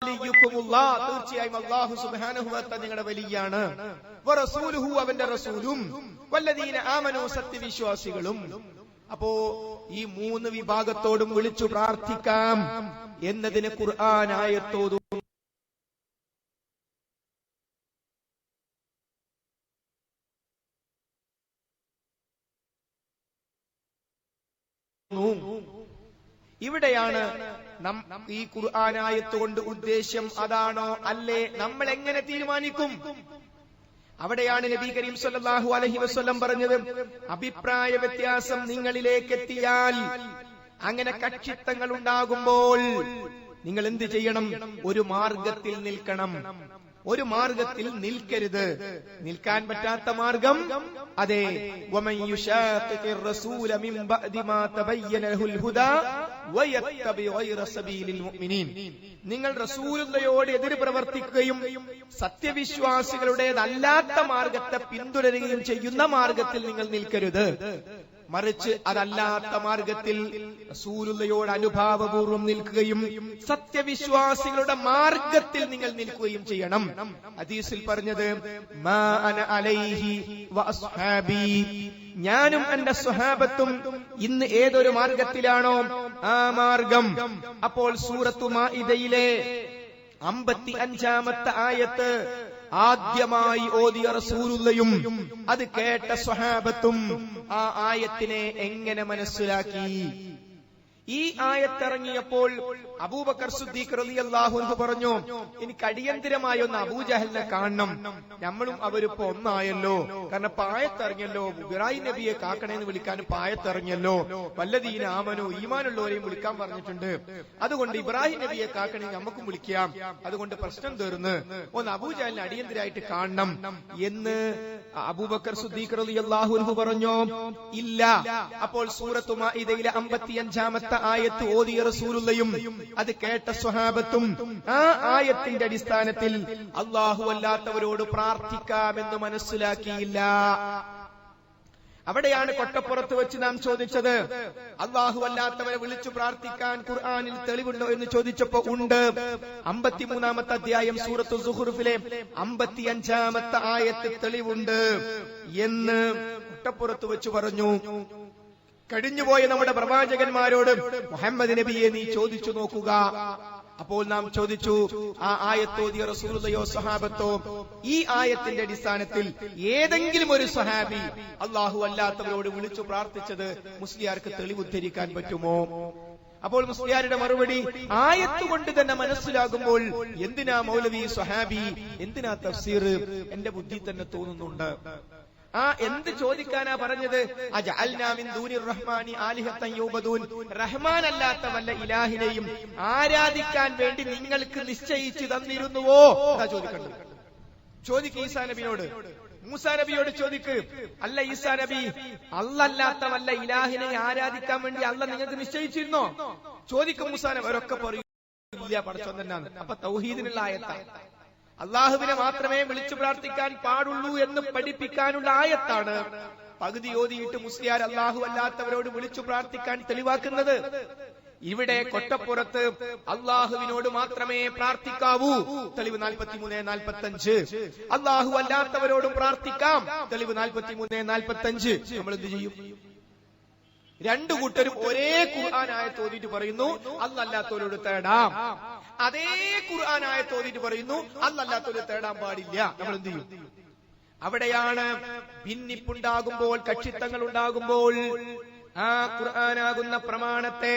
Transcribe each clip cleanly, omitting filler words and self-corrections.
തീർച്ചയായും അല്ലാഹു സുബ്ഹാനഹു വ തആല നിങ്ങളുടെ വലിയാണ്, വറസൂലുഹു അവന്റെ റസൂലും, വല്ലദീന ആമനൂ സത്യവിശ്വാസികളും. അപ്പോ ഈ മൂന്ന് വിഭാഗത്തോടും വിളിച്ചു പ്രാർത്ഥിക്കാം എന്നതിന് ഖുർആൻ ആയത്തോതും ഇവിടെയാണ് ഈ ഖുർആൻ ആയത്ത് കൊണ്ട് ഉദ്ദേശ്യം അതാണോ അല്ലേ നമ്മൾ എങ്ങനെ തീരുമാനിക്കും? അവിടെയാണ് നബി കരീം സല്ലല്ലാഹു അലൈഹി വസല്ലം പറഞ്ഞത്, അഭിപ്രായ വ്യത്യാസം നിങ്ങളിലേക്ക് എത്തിയാൽ, അങ്ങനെ കക്ഷിത്തങ്ങൾ ഉണ്ടാകുമ്പോൾ നിങ്ങൾ എന്ത് ചെയ്യണം? ഒരു മാർഗത്തിൽ നിൽക്കണം, ഒരു മാർഗത്തിൽ നിൽക്കരുത്. നിൽക്കാൻ പറ്റാത്ത മാർഗം അതെ, വമൻ യുശാഖിഖിർ റസൂല മിൻ ബഅദി മാ തബയ്യന ലഹുൽ ഹുദാ വയത്തബി ഗൈറ സബീലിൽ മുഅ്മിനീൻ. നിങ്ങൾ റസൂലുള്ളയോട് എതിര് പ്രവർത്തിക്കുകയും സത്യവിശ്വാസികളുടേതല്ലാത്ത മാർഗത്തെ പിന്തുടരുകയും ചെയ്യുന്ന മാർഗത്തിൽ നിങ്ങൾ നിൽക്കരുത്. മറിച്ച് അതല്ലാത്ത മാർഗത്തിൽ റസൂലുള്ളയോട് അനുഭാവപൂർവ്വം നിൽക്കുകയും സത്യവിശ്വാസികളുടെ മാർഗത്തിൽ നിങ്ങൾ നിൽക്കുകയും ചെയ്യണം. ഹദീസിൽ പറഞ്ഞത്, മാ അന അലൈഹി വ അസ്ഹാബി, ഞാനും എന്റെ സ്വഹാബത്തും ഇന്ന് ഏതൊരു മാർഗത്തിലാണോ ആ മാർഗം. അപ്പോൾ സൂറത്തു മാഇദയിലെ 55-ാമത്തെ ആയത്ത് ആദ്യമായി ഓതിയ റസൂലുള്ളയും അത് കേട്ട സ്വഹാബത്തും ആ ആയത്തിനെ എങ്ങനെ മനസ്സിലാക്കി? ഈ ആയത്തിറങ്ങിയപ്പോൾ അബൂബക്കർ സിദ്ദീഖ് റളിയല്ലാഹു അൻഹു പറഞ്ഞു, എനിക്ക് അടിയന്തിരമായി ഒന്ന് അബൂജഹലിനെ കാണണം, നമ്മളും അവരിപ്പോ ഒന്നായല്ലോ. കാരണം പായത്തിറങ്ങിയല്ലോ, ഇബ്രാഹിം നബിയെ കാക്കണേന്ന് വിളിക്കാൻ പായത്തിറങ്ങിയല്ലോ, വല്ലദീന ആമനു ഈമാനുള്ളവരെയും വിളിക്കാൻ പറഞ്ഞിട്ടുണ്ട്, അതുകൊണ്ട് ഇബ്രാഹിം നബിയെ കാക്കണേ നമുക്കും വിളിക്കാം, അതുകൊണ്ട് പ്രശ്നം തീർന്ന് ഒന്ന് അബൂജഹലിനെ അടിയന്തിരായിട്ട് കാണണം എന്ന് അബൂബക്കർ സിദ്ദീഖ് റളിയല്ലാഹു അൻഹു പറഞ്ഞു. ഇല്ല. അപ്പോൾ സൂറത്തു മാഇദയിലെ 55-ാമത്തെ ആയത്ത് ഓതിയ റസൂലുള്ളയും അത് കേട്ട സ്വഹാബത്തും ആ ആയത്തിന്റെ അടിസ്ഥാനത്തിൽ അല്ലാഹു അല്ലാത്തവരോട് പ്രാർത്ഥിക്കാമെന്ന് മനസ്സിലാക്കിയില്ല. അവിടെയാണ് കൊട്ടപ്പുറത്ത് വെച്ച് നാം ചോദിച്ചത്, അല്ലാഹു അല്ലാത്തവരെ വിളിച്ചു പ്രാർത്ഥിക്കാൻ ഖുർആനിൽ തെളിവുണ്ടോ എന്ന് ചോദിച്ചപ്പോ ഉണ്ട്. 53-ാമത്തെ അധ്യായം സൂറത്തു സുഖ്റുഫിലെ 55-ാമത്തെ ആയത്ത് തെളിവുണ്ട് എന്ന് കൊട്ടപ്പുറത്ത് വെച്ച് പറഞ്ഞു. കഴിഞ്ഞുപോയ നമ്മുടെ പ്രവാചകന്മാരോട് മുഹമ്മദ് നബിയെ നീ ചോദിച്ചു നോക്കുക. അപ്പോൾ നാം ചോദിച്ചു, ആ ആയത്തോതിയ റസൂലുള്ളയോ സ്വഹാബത്തോ ഈ ആയത്തിന്റെ അടിസ്ഥാനത്തിൽ ഏതെങ്കിലും ഒരു സ്വഹാബി അല്ലാഹു അല്ലാത്തവരോട് വിളിച്ചു പ്രാർത്ഥിച്ചത് മുസ്ലിയാർക്ക് തെളിവുദ്ധരിക്കാൻ പറ്റുമോ? അപ്പോൾ മുസ്ലിയാരുടെ മറുപടി, ആയത്ത് കൊണ്ട് തന്നെ മനസ്സിലാകുമ്പോൾ എന്തിനാ മൗലവി സ്വഹാബി, എന്തിനാ തഫ്സീർ, എന്റെ ബുദ്ധി തന്നെ തോന്നുന്നുണ്ട്. എന്ത് ചോദിക്കാനാ പറഞ്ഞത്? അജഅൽനാ മിൻ ദൂനിർ റഹ്മാനി ആലിഹത്തൻ യുബദൂൻ, റഹ്മാൻ അല്ലാത്ത വല്ല ഇലാഹിനെയും ആരാധിക്കാൻ വേണ്ടി നിങ്ങൾക്ക് നിശ്ചയിച്ചു തന്നിരുന്നുവോ? അതാ ചോദിക്കണ്ടത്. ചോദിക്ക് ഈസാ നബിയോട്, മൂസാ നബിയോട് ചോദിക്ക്, അല്ല ഈസാ നബി, അല്ലാത്ത വല്ല ഇലാഹിനെ ആരാധിക്കാൻ വേണ്ടി അല്ല നിങ്ങൾക്ക് നിശ്ചയിച്ചിരുന്നോ? ചോദിക്കും മൂസാ നബി. അവരൊക്കെ പറയും ഇല്ല, പടച്ചോൻ തന്നെയാണ്. അപ്പൊ തൗഹീദിനുള്ള ആയത്താണ്, അള്ളാഹുവിനെ മാത്രമേ വിളിച്ചു പ്രാർത്ഥിക്കാൻ പാടുള്ളൂ എന്ന് പഠിപ്പിക്കാനുള്ള ആയത്താണ്. പകുതി ഓതിയിട്ട് മുസ്ലിയാർ അല്ലാഹു അല്ലാത്തവരോട് വിളിച്ചു പ്രാർത്ഥിക്കാൻ തെളിവാക്കുന്നത്. ഇവിടെ കൊട്ടപ്പുറത്ത് അള്ളാഹുവിനോട് മാത്രമേ പ്രാർത്ഥിക്കാവൂ, തെളിവ് 43-45. അള്ളാഹു അല്ലാത്തവരോടും പ്രാർത്ഥിക്കാം, തെളിവ് 43-45. നമ്മൾ എന്ത് ചെയ്യും? രണ്ടു കൂട്ടരും ഒരേ ഖുർആൻ ആയത്ത് ഓതിയിട്ട് പറയുന്നു അല്ലാത്തവരോട് തേടാം, അതേ ഖുർആൻ ആയത്ത് ഓതിയിട്ട് പറയുന്നു അല്ലാത്തവരോട് തേടാൻ പാടില്ല. നമ്മൾ എന്ത് ചെയ്യും? അവിടെയാണ് ഭിന്നിപ്പുണ്ടാകുമ്പോൾ, കക്ഷിത്തങ്ങൾ ഉണ്ടാകുമ്പോൾ ആ ഖുർആനാകുന്ന പ്രമാണത്തെ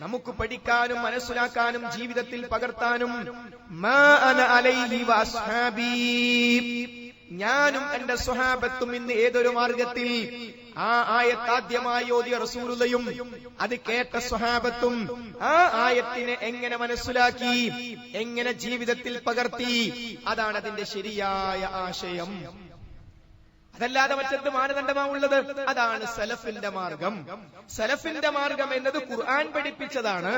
നമുക്ക് പഠിക്കാനും മനസ്സിലാക്കാനും ജീവിതത്തിൽ പകർത്താനും മാ അന അലൈഹി വഅസ്ഹാബി, ഞാനും എന്റെ സ്വഹാബത്തും ഇന്ന് ഏതൊരു മാർഗത്തിൽ, ആ ആയത്ത് ആദ്യമായി ഓതിയ റസൂലുള്ളയും അത് കേട്ട സ്വഹാബത്തും ആ ആയത്തിനെ എങ്ങനെ മനസ്സിലാക്കി, എങ്ങനെ ജീവിതത്തിൽ പകർത്തി, അതാണ് അതിന്റെ ശരിയായ ആശയം. അതല്ലാതെ മറ്റെന്ത് മാനദണ്ഡമാണുള്ളത്? അതാണ് സലഫിന്റെ മാർഗം. സലഫിന്റെ മാർഗം എന്നത് ഖുർആൻ പഠിപ്പിച്ചതാണ്,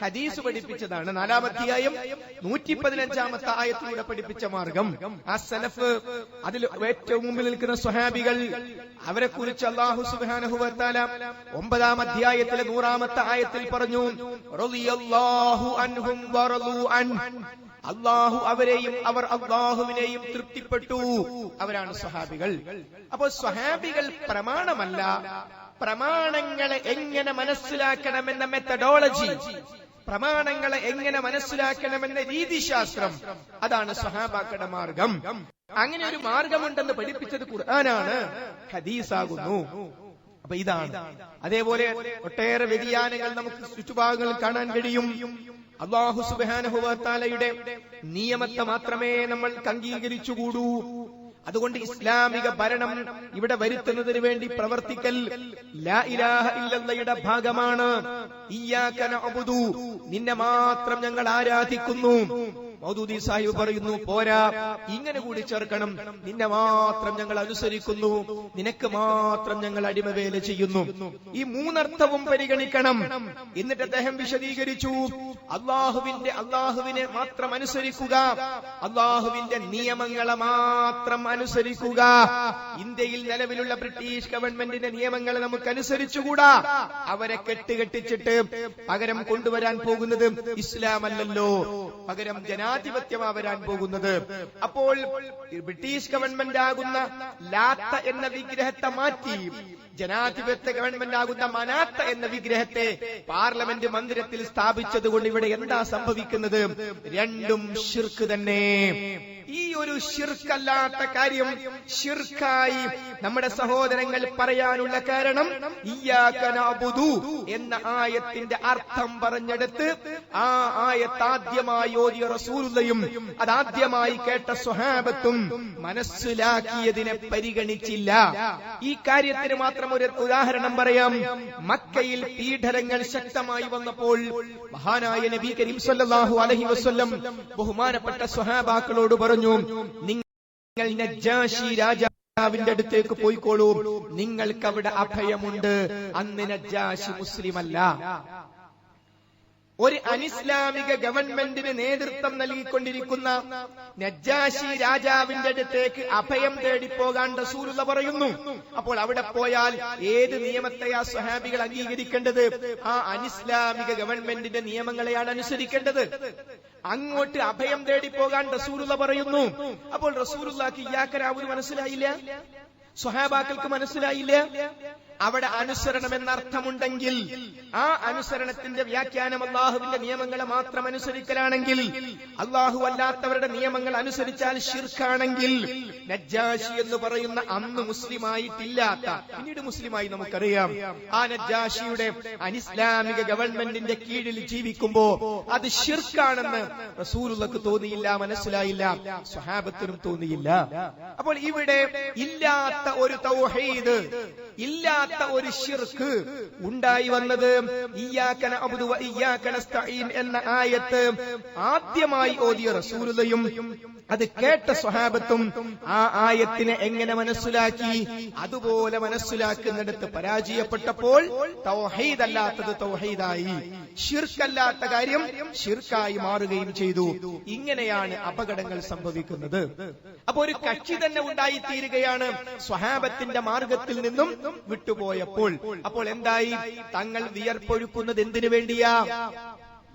ഹദീസ് പഠിപ്പിച്ചതാണ്. 4-ാം അധ്യായം 115-ാമത്തെ ആയത്തിലൂടെ പഠിപ്പിച്ച മാർഗം. ആ സലഫ്, അതിൽ ഏറ്റവും മുമ്പിൽ നിൽക്കുന്ന സ്വഹാബികൾ, അവരെ കുറിച്ച് അല്ലാഹു സുബ്ഹാനഹു വ തആല 9-ാം അധ്യായത്തിലെ 100-ാമത്തെ ആയത്തിൽ പറഞ്ഞു, റളിയല്ലാഹു അൻഹും വറളൂ അൻ. അല്ലാഹു അവരെയും അവർ അല്ലാഹുവിനെയും തൃപ്തിപ്പെട്ടു. അവരാണ് സ്വഹാബികൾ. അപ്പോൾ സ്വഹാബികൾ പ്രമാണമല്ല, പ്രമാണങ്ങളെ എങ്ങനെ മനസ്സിലാക്കണമെന്ന മെത്തഡോളജി, പ്രമാണങ്ങളെ എങ്ങനെ മനസ്സിലാക്കണമെന്ന രീതിശാസ്ത്രം, അതാണ് സ്വഹാബാക്കളുടെ മാർഗം. അങ്ങനെ ഒരു മാർഗമുണ്ടെന്ന് പഠിപ്പിച്ചത് ഖുർആനാണ്, ഹദീസാകുന്നു. അപ്പൊ ഇതാണ്. അതേപോലെ ഒട്ടേറെ വ്യതിയാനങ്ങൾ നമുക്ക് ചുറ്റുഭാഗങ്ങളിൽ കാണാൻ കഴിയും. അല്ലാഹു സുബ്ഹാനഹു വ തആലയുടെ നിയമത്തെ മാത്രമേ നമ്മൾ അംഗീകരിച്ചുകൂടൂ. അതുകൊണ്ട് ഇസ്ലാമിക ഭരണം ഇവിടെ വരുത്തുന്നതിന് വേണ്ടി പ്രവർത്തിക്കൽ ലാ ഇലാഹ ഇല്ലല്ലാഹയുടെ ഭാഗമാണ്. ഇയ്യാക നഅ്ബുദു, നിന്നെ മാത്രം ഞങ്ങൾ ആരാധിക്കുന്നു. മൗദൂദി സാഹിബ് പറയുന്നു, പോരാ, ഇങ്ങനെ കൂടി ചേർക്കണം, നിന്നെ മാത്രം ഞങ്ങൾ അനുസരിക്കുന്നു, നിനക്ക് മാത്രം ഞങ്ങൾ അടിമവേല ചെയ്യുന്നു. ഈ മൂന്നർത്ഥവും പരിഗണിക്കണം. എന്നിട്ട് അദ്ദേഹം വിശദീകരിച്ചു, അള്ളാഹുവിനെ മാത്രം അനുസരിക്കുക, അള്ളാഹുവിന്റെ നിയമങ്ങളെ മാത്രം അനുസരിക്കുക. ഇന്ത്യയിൽ നിലവിലുള്ള ബ്രിട്ടീഷ് ഗവൺമെന്റിന്റെ നിയമങ്ങളെ നമുക്ക് അനുസരിച്ചുകൂടാ. അവരെ കെട്ടുകെട്ടിച്ചിട്ട് പകരം കൊണ്ടുവരാൻ പോകുന്നത് ഇസ്ലാം അല്ലല്ലോ, പകരം ജനാധിപത്യമാ വരാൻ പോകുന്നത്. അപ്പോൾ ബ്രിട്ടീഷ് ഗവൺമെന്റ് ആകുന്ന ലാത്ത എന്ന വിഗ്രഹത്തെ മാറ്റി ജനാധിപത്യ ഗവൺമെന്റ് ആകുന്ന മനാത്ത എന്ന വിഗ്രഹത്തെ പാർലമെന്റ് മന്ദിരത്തിൽ സ്ഥാപിച്ചതുകൊണ്ട് ഇവിടെ എന്താ സംഭവിക്കുന്നത്? രണ്ടും ശിർക്ക് തന്നെ. ഈ ഒരു ശിർക്കല്ലാത്ത കാര്യം ശിർക്കായി നമ്മുടെ സഹോദരങ്ങൾ പറയാനുള്ള കാരണം, ഇയ്യാക നഅ്ബുദു എന്ന ആയത്തിന്റെ അർത്ഥം പറഞ്ഞെടുത്ത് ആ ആയത്ത് ആദ്യമായി ഓതിയ റസൂലുള്ളയും അതാദ്യമായി കേട്ട സ്വഹാബത്തും മനസ്സിലാക്കിയതിനെ പരിഗണിച്ചില്ല. ഈ കാര്യത്തിന് മാത്രം ഒരു ഉദാഹരണം പറയാം. മക്കയിൽ പീഡനങ്ങൾ ശക്തമായി വന്നപ്പോൾ മഹാനായ നബി കരീം സല്ലല്ലാഹു അലൈഹി വസല്ലം ബഹുമാനപ്പെട്ട സ്വഹാബാക്കളോട് പറഞ്ഞു, നിങ്ങൾ നജ്ജാശി രാജാവിന്റെ അടുത്തേക്ക് പോയിക്കോളൂ, നിങ്ങൾക്ക് അവിടെ അഭയമുണ്ട്. അന്ന് നജ്ജാശി മുസ്ലിമല്ല. ഒരു അനിസ്ലാമിക ഗവൺമെന്റിന് നേതൃത്വം നൽകിക്കൊണ്ടിരിക്കുന്ന നജ്ജാശി രാജാവിന്റെ അടുത്തേക്ക് അഭയം തേടിപ്പോകാൻ റസൂലുള്ള പറയുന്നു. അപ്പോൾ അവിടെ പോയാൽ ഏത് നിയമത്തെയാ സ്വഹാബികൾ അംഗീകരിക്കേണ്ടത്? ആ അനിസ്ലാമിക ഗവൺമെന്റിന്റെ നിയമങ്ങളെയാണ് അനുസരിക്കേണ്ടത്. അങ്ങോട്ട് അഭയം തേടിപ്പോകാൻ റസൂലുള്ള പറയുന്നു. അപ്പോൾ റസൂലുള്ളാഹിക്ക് ഇയ്യാക നഅ്ബുദു മനസ്സിലായില്ല, സ്വഹാബാക്കൾക്ക് മനസ്സിലായില്ല. അവിടെ അനുസരണം എന്നർത്ഥമുണ്ടെങ്കിൽ ആ അനുസരണത്തിന്റെ വ്യാഖ്യാനം അള്ളാഹുവിന്റെ നിയമങ്ങളെ മാത്രം അനുസരിക്കലാണെങ്കിൽ, അള്ളാഹു അല്ലാത്തവരുടെ നിയമങ്ങൾ അനുസരിച്ചാൽ ശിർക്കാണെങ്കിൽ, നജ്ജാശി എന്ന് പറയുന്ന അന്ന് മുസ്ലിമായിട്ടില്ലാത്ത, പിന്നീട് മുസ്ലിമായി നമുക്കറിയാം, ആ നജ്ജാശിയുടെ അനിസ്ലാമിക ഗവൺമെന്റിന്റെ കീഴിൽ ജീവിക്കുമ്പോ അത് ശിർക്കാണെന്ന് റസൂലുള്ളാഹിക്ക് തോന്നിയില്ല, മനസ്സിലായില്ല, സ്വഹാബത്തിനും തോന്നിയില്ല. അപ്പോൾ ഇവിടെ ഇല്ലാത്ത ഒരു തൗഹീദ്, ഇല്ലാത്ത ഒരു ശിർക്ക് ഉണ്ടായി വന്നത് ഇയ്യാക നഅ്ബുദു വ ഇയ്യാക നസ്തഈൻ എന്ന ആയത്ത് ആദ്യമായി ഓതിയ റസൂലുള്ളയും അത് കേട്ട സ്വഹാബത്തും ആ ആയത്തിനെ എങ്ങനെ മനസ്സിലാക്കി? അതുപോലെ മനസ്സിലാക്കുന്നിടത്ത് പരാജയപ്പെട്ടപ്പോൾ തൗഹീദ് അല്ലാത്തത് തൗഹീദായി, ശിർക്കല്ലാത്ത കാര്യം ശിർക്കായി മാറുകയും ചെയ്തു. ഇങ്ങനെയാണ് അപകടങ്ങൾ സംഭവിക്കുന്നത്. അപ്പൊ ഒരു കക്ഷി തന്നെ ഉണ്ടായിത്തീരുകയാണ് സ്വഹാബത്തിന്റെ മാർഗത്തിൽ നിന്നും വിട്ടുപോയപ്പോൾ. അപ്പോൾ എന്തായി? തങ്ങൾ വിയർപ്പൊഴുക്കുന്നത് എന്തിനു വേണ്ടിയാ?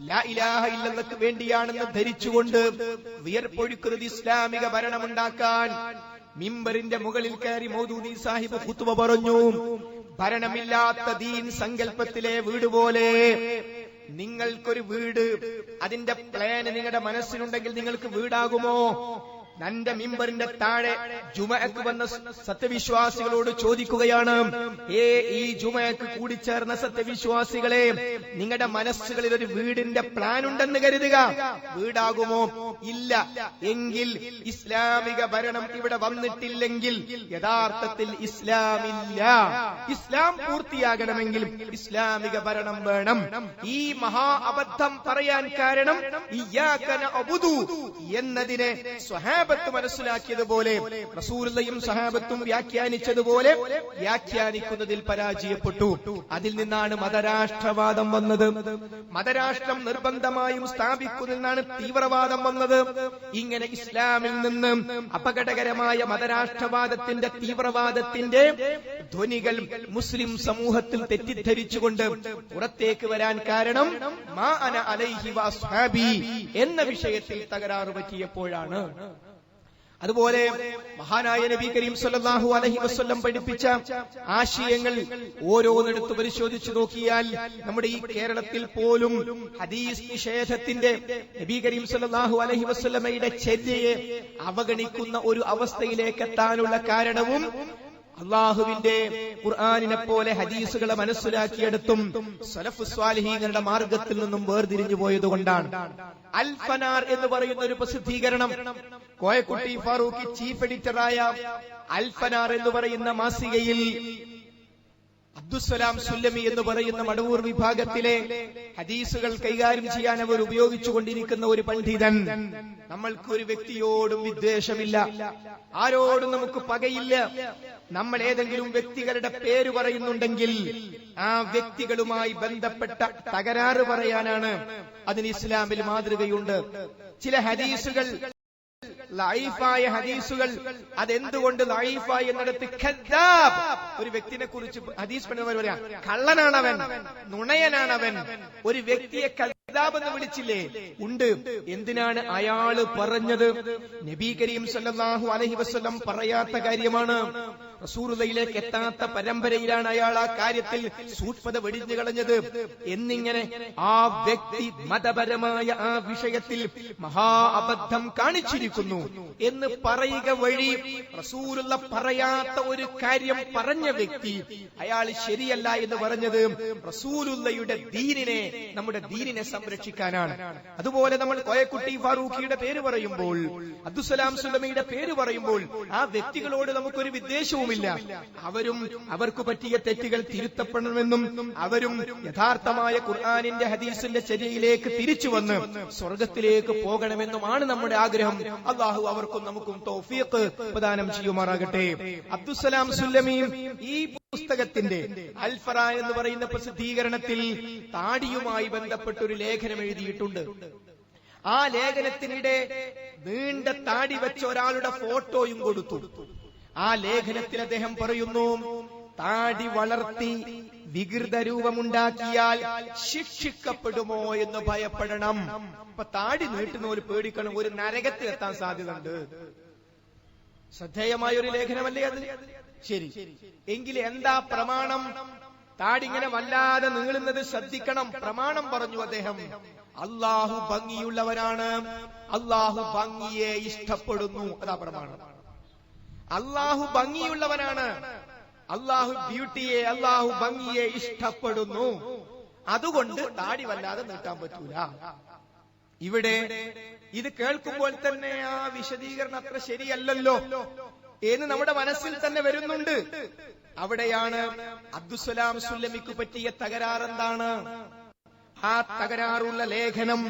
ലാ ഇലാഹ ഇല്ലല്ലാഹ്ക്ക് വേണ്ടിയാണെന്ന് ധരിച്ചുകൊണ്ട് വിയർപ്പൊഴുക്കുന്നത് ഇസ്ലാമിക ഭരണമുണ്ടാക്കാൻ. മിമ്പറിന്റെ മുകളിൽ കയറി മൗദൂദി സാഹിബ് ഖുത്ബ പറഞ്ഞു, ഭരണമില്ലാത്ത ദീൻ സങ്കല്പത്തിലെ വീട് പോലെ. നിങ്ങൾക്കൊരു വീട്, അതിന്റെ പ്ലാൻ നിങ്ങളുടെ മനസ്സിലുണ്ടെങ്കിൽ നിങ്ങൾക്ക് വീടാകുമോ? തന്റെ മിമ്പറിന്റെ താഴെ ജുമഅക്ക് വന്ന സത്യവിശ്വാസികളോട് ചോദിക്കുകയാണ്, ഈ ജുമഅക്ക് കൂടിച്ചേർന്ന സത്യവിശ്വാസികളെ, നിങ്ങളുടെ മനസ്സുകളിൽ ഒരു വീടിന്റെ പ്ലാൻ ഉണ്ടെന്ന് കരുതുക, വീടാകുമോ? ഇല്ല. എങ്കിൽ ഇസ്ലാമിക ഭരണം ഇവിടെ വന്നിട്ടില്ലെങ്കിൽ യഥാർത്ഥത്തിൽ ഇസ്ലാമില്ല. ഇസ്ലാം പൂർത്തിയാകണമെങ്കിൽ ഇസ്ലാമിക ഭരണം വേണം. ഈ മഹാ അബദ്ധം പറയാൻ കാരണം ഇയ്യാക നഅ്ബുദു എന്നതിനെ സ്വഹാബ സഹാബത്ത് മനസ്സിലാക്കിയതുപോലെ റസൂലുള്ളയും സഹാബത്തും വ്യാഖ്യാനിച്ചതുപോലെ വ്യാഖ്യാനിക്കുന്നതിൽ പരാജയപ്പെട്ടു. അതിൽ നിന്നാണ് മതരാഷ്ട്രവാദം വന്നത്. മതരാഷ്ട്രം നിർബന്ധമായും സ്ഥാപിക്കുന്നതിൽ നിന്നാണ് തീവ്രവാദം വന്നത്. ഇങ്ങനെ ഇസ്ലാമിൽ നിന്ന് അപകടകരമായ മതരാഷ്ട്രവാദത്തിന്റെ തീവ്രവാദത്തിന്റെ ധ്വനികൾ മുസ്ലിം സമൂഹത്തിൽ തെറ്റിദ്ധരിച്ചുകൊണ്ട് പുറത്തേക്ക് വരാൻ കാരണം മാ അന അലൈഹി വഅസ്ഹാബി എന്ന വിഷയത്തിൽ തകരാറ് പറ്റിയപ്പോഴാണ്. അതുപോലെ മഹാനായ നബി കരീം സല്ലല്ലാഹു അലൈഹി വസല്ലം പഠിപ്പിച്ച ആശയങ്ങൾ ഓരോന്നെടുത്ത് പരിശോധിച്ചു നോക്കിയാൽ നമ്മുടെ ഈ കേരളത്തിൽ പോലും ഹദീസ് നിഷേധത്തിന്റെ നബി കരീം സല്ലല്ലാഹു അലൈഹി വസല്ലമയുടെ ചര്യയെ അവഗണിക്കുന്ന ഒരു അവസ്ഥയിലേക്ക് എത്താനുള്ള കാരണവും അള്ളാഹുവിന്റെ ഖുർആനിനെ പോലെ ഹദീസുകളെ മനസ്സിലാക്കിയെടുത്തും സലഫു സ്വാലിഹീങ്ങളുടെ മാർഗത്തിൽ നിന്നും വേർതിരിഞ്ഞു പോയതുകൊണ്ടാണ്. അൽ ഫനാർ എന്ന് പറയുന്ന ഒരു പ്രസിദ്ധീകരണം, കോയക്കുട്ടി ഫാറൂഖി ചീഫ് എഡിറ്ററായ അൽ ഫനാർ എന്ന് പറയുന്ന മാസികയിൽ അബ്ദുസ്സലാം സുല്ലമി എന്ന് പറയുന്ന മടവൂർ വിഭാഗത്തിലെ ഹദീസുകൾ കൈകാര്യം ചെയ്യാൻ അവർ ഉപയോഗിച്ചുകൊണ്ടിരിക്കുന്ന ഒരു പണ്ഡിതൻ, നമ്മൾക്ക് ഒരു വ്യക്തിയോടും വിദ്വേഷമില്ല, ആരോടും നമുക്ക് പകയില്ല, നമ്മൾ ഏതെങ്കിലും വ്യക്തികളുടെ പേര് പറയുന്നുണ്ടെങ്കിൽ ആ വ്യക്തികളുമായി ബന്ധപ്പെട്ട തകരാറ് പറയാനാണ് അതിന് ഇസ്ലാമിൽ മാതൃകയുണ്ട്. ചില ഹദീസുകൾ ലൈഫായ ഹദീസുകൾ, അതെന്തുകൊണ്ട് ലൈഫായി എന്നിടത്ത് ഖദ്ദാബ്, ഒരു വ്യക്തിനെ കുറിച്ച് ഹദീസ് പണ്ഡിതന്മാർ പറയാം കള്ളനാണവൻ, നുണയനാണവൻ. ഒരു വ്യക്തിയെ ഖദ്ദാബ് എന്ന് വിളിച്ചില്ലേ? ഉണ്ട്. എന്തിനാണ് അയാള് പറഞ്ഞത്? നബി കരീം സല്ലല്ലാഹു അലൈഹി വസല്ലം പറയാത്ത കാര്യമാണ്. റസൂലുള്ളാഹിയിലേക്ക് എത്താത്ത പരമ്പരയിലാണ് അയാൾ ആ കാര്യത്തിൽ സൂക്ഷ്മത വെടിഞ്ഞു കളഞ്ഞത്. എന്നിങ്ങനെ ആ വ്യക്തി മതപരമായ ആ വിഷയത്തിൽ മഹാ അബദ്ധം കാണിച്ചിരിക്കുന്നു എന്ന് പറയുക വഴി റസൂലുള്ള പറയാത്ത ഒരു കാര്യം പറഞ്ഞ വ്യക്തി അയാൾ ശരിയല്ല എന്ന് പറഞ്ഞത് റസൂലുള്ളയുടെ ദീനിനെ, നമ്മുടെ ദീനിനെ സംരക്ഷിക്കാനാണ്. അതുപോലെ നമ്മൾ കോയക്കുട്ടി ഫാറൂഖിയുടെ പേര് പറയുമ്പോൾ, അബ്ദുസ്സലാം സുല്ലമിയുടെ പേര് പറയുമ്പോൾ ആ വ്യക്തികളോട് നമുക്കൊരു വിദ്വേഷവും അവരും അവർക്ക് പറ്റിയ തെറ്റുകൾ തിരുത്തപ്പെടണമെന്നും അവരും യഥാർത്ഥമായ ഖുർആനിന്റെ ഹദീസിന്റെ ചര്യയിലേക്ക് തിരിച്ചു വന്ന് സ്വർഗത്തിലേക്ക് പോകണമെന്നുമാണ് നമ്മുടെ ആഗ്രഹം. അള്ളാഹു അവർക്കും നമുക്കും തൗഫീഖ് പ്രദാനം ചെയ്യുമാറാകട്ടെ. അബ്ദുസ്സലാം സുല്ലമിയും ഈ പുസ്തകത്തിന്റെ അൽഫറ എന്ന് പറയുന്ന പ്രസിദ്ധീകരണത്തിൽ താടിയുമായി ബന്ധപ്പെട്ടൊരു ലേഖനം എഴുതിയിട്ടുണ്ട്. ആ ലേഖനത്തിനിടെ നീണ്ട താടി വെച്ച ഒരാളുടെ ഫോട്ടോയും കൊടുത്തു. ആ ലേഖനത്തിൽ അദ്ദേഹം പറയുന്നു, താടി വളർത്തി വികൃത രൂപമുണ്ടാക്കിയാൽ ശിക്ഷിക്കപ്പെടുമോ എന്ന് ഭയപ്പെടണം. അപ്പൊ താടി നീട്ടുന്നവർ പേടിക്കണം, ഒരു നരകത്തിൽ എത്താൻ സാധ്യതയുണ്ട്. ശ്രദ്ധേയമായ ഒരു ലേഖനമല്ലേ അത്? ശരി, എങ്കിൽ എന്താ പ്രമാണം? താടി ഇങ്ങനെ വല്ലാതെ നീളുന്നത് ശ്രദ്ധിക്കണം. പ്രമാണം പറഞ്ഞു അദ്ദേഹം, അള്ളാഹു ഭംഗിയുള്ളവരാണ്, അള്ളാഹു ഭംഗിയെ ഇഷ്ടപ്പെടുന്നു. അതാ പ്രമാണം. അള്ളാഹു ഭംഗിയുള്ളവനാണ്, അള്ളാഹു ബ്യൂട്ടിയെ, അള്ളാഹു ഭംഗിയെ ഇഷ്ടപ്പെടുന്നു. അതുകൊണ്ട് താടി വല്ലാതെ നീട്ടാൻ പറ്റൂല. ഇവിടെ ഇത് കേൾക്കുമ്പോൾ തന്നെ ആ വിശദീകരണം അത്ര ശരിയല്ലല്ലോ എന്ന് നമ്മുടെ മനസ്സിൽ തന്നെ വരുന്നുണ്ട്. അവിടെയാണ് അബ്ദുസ്സലാം സുല്ലമിക്ക് പറ്റിയ തകരാറെന്താണ്? ആ തകരാറുള്ള ലേഖനം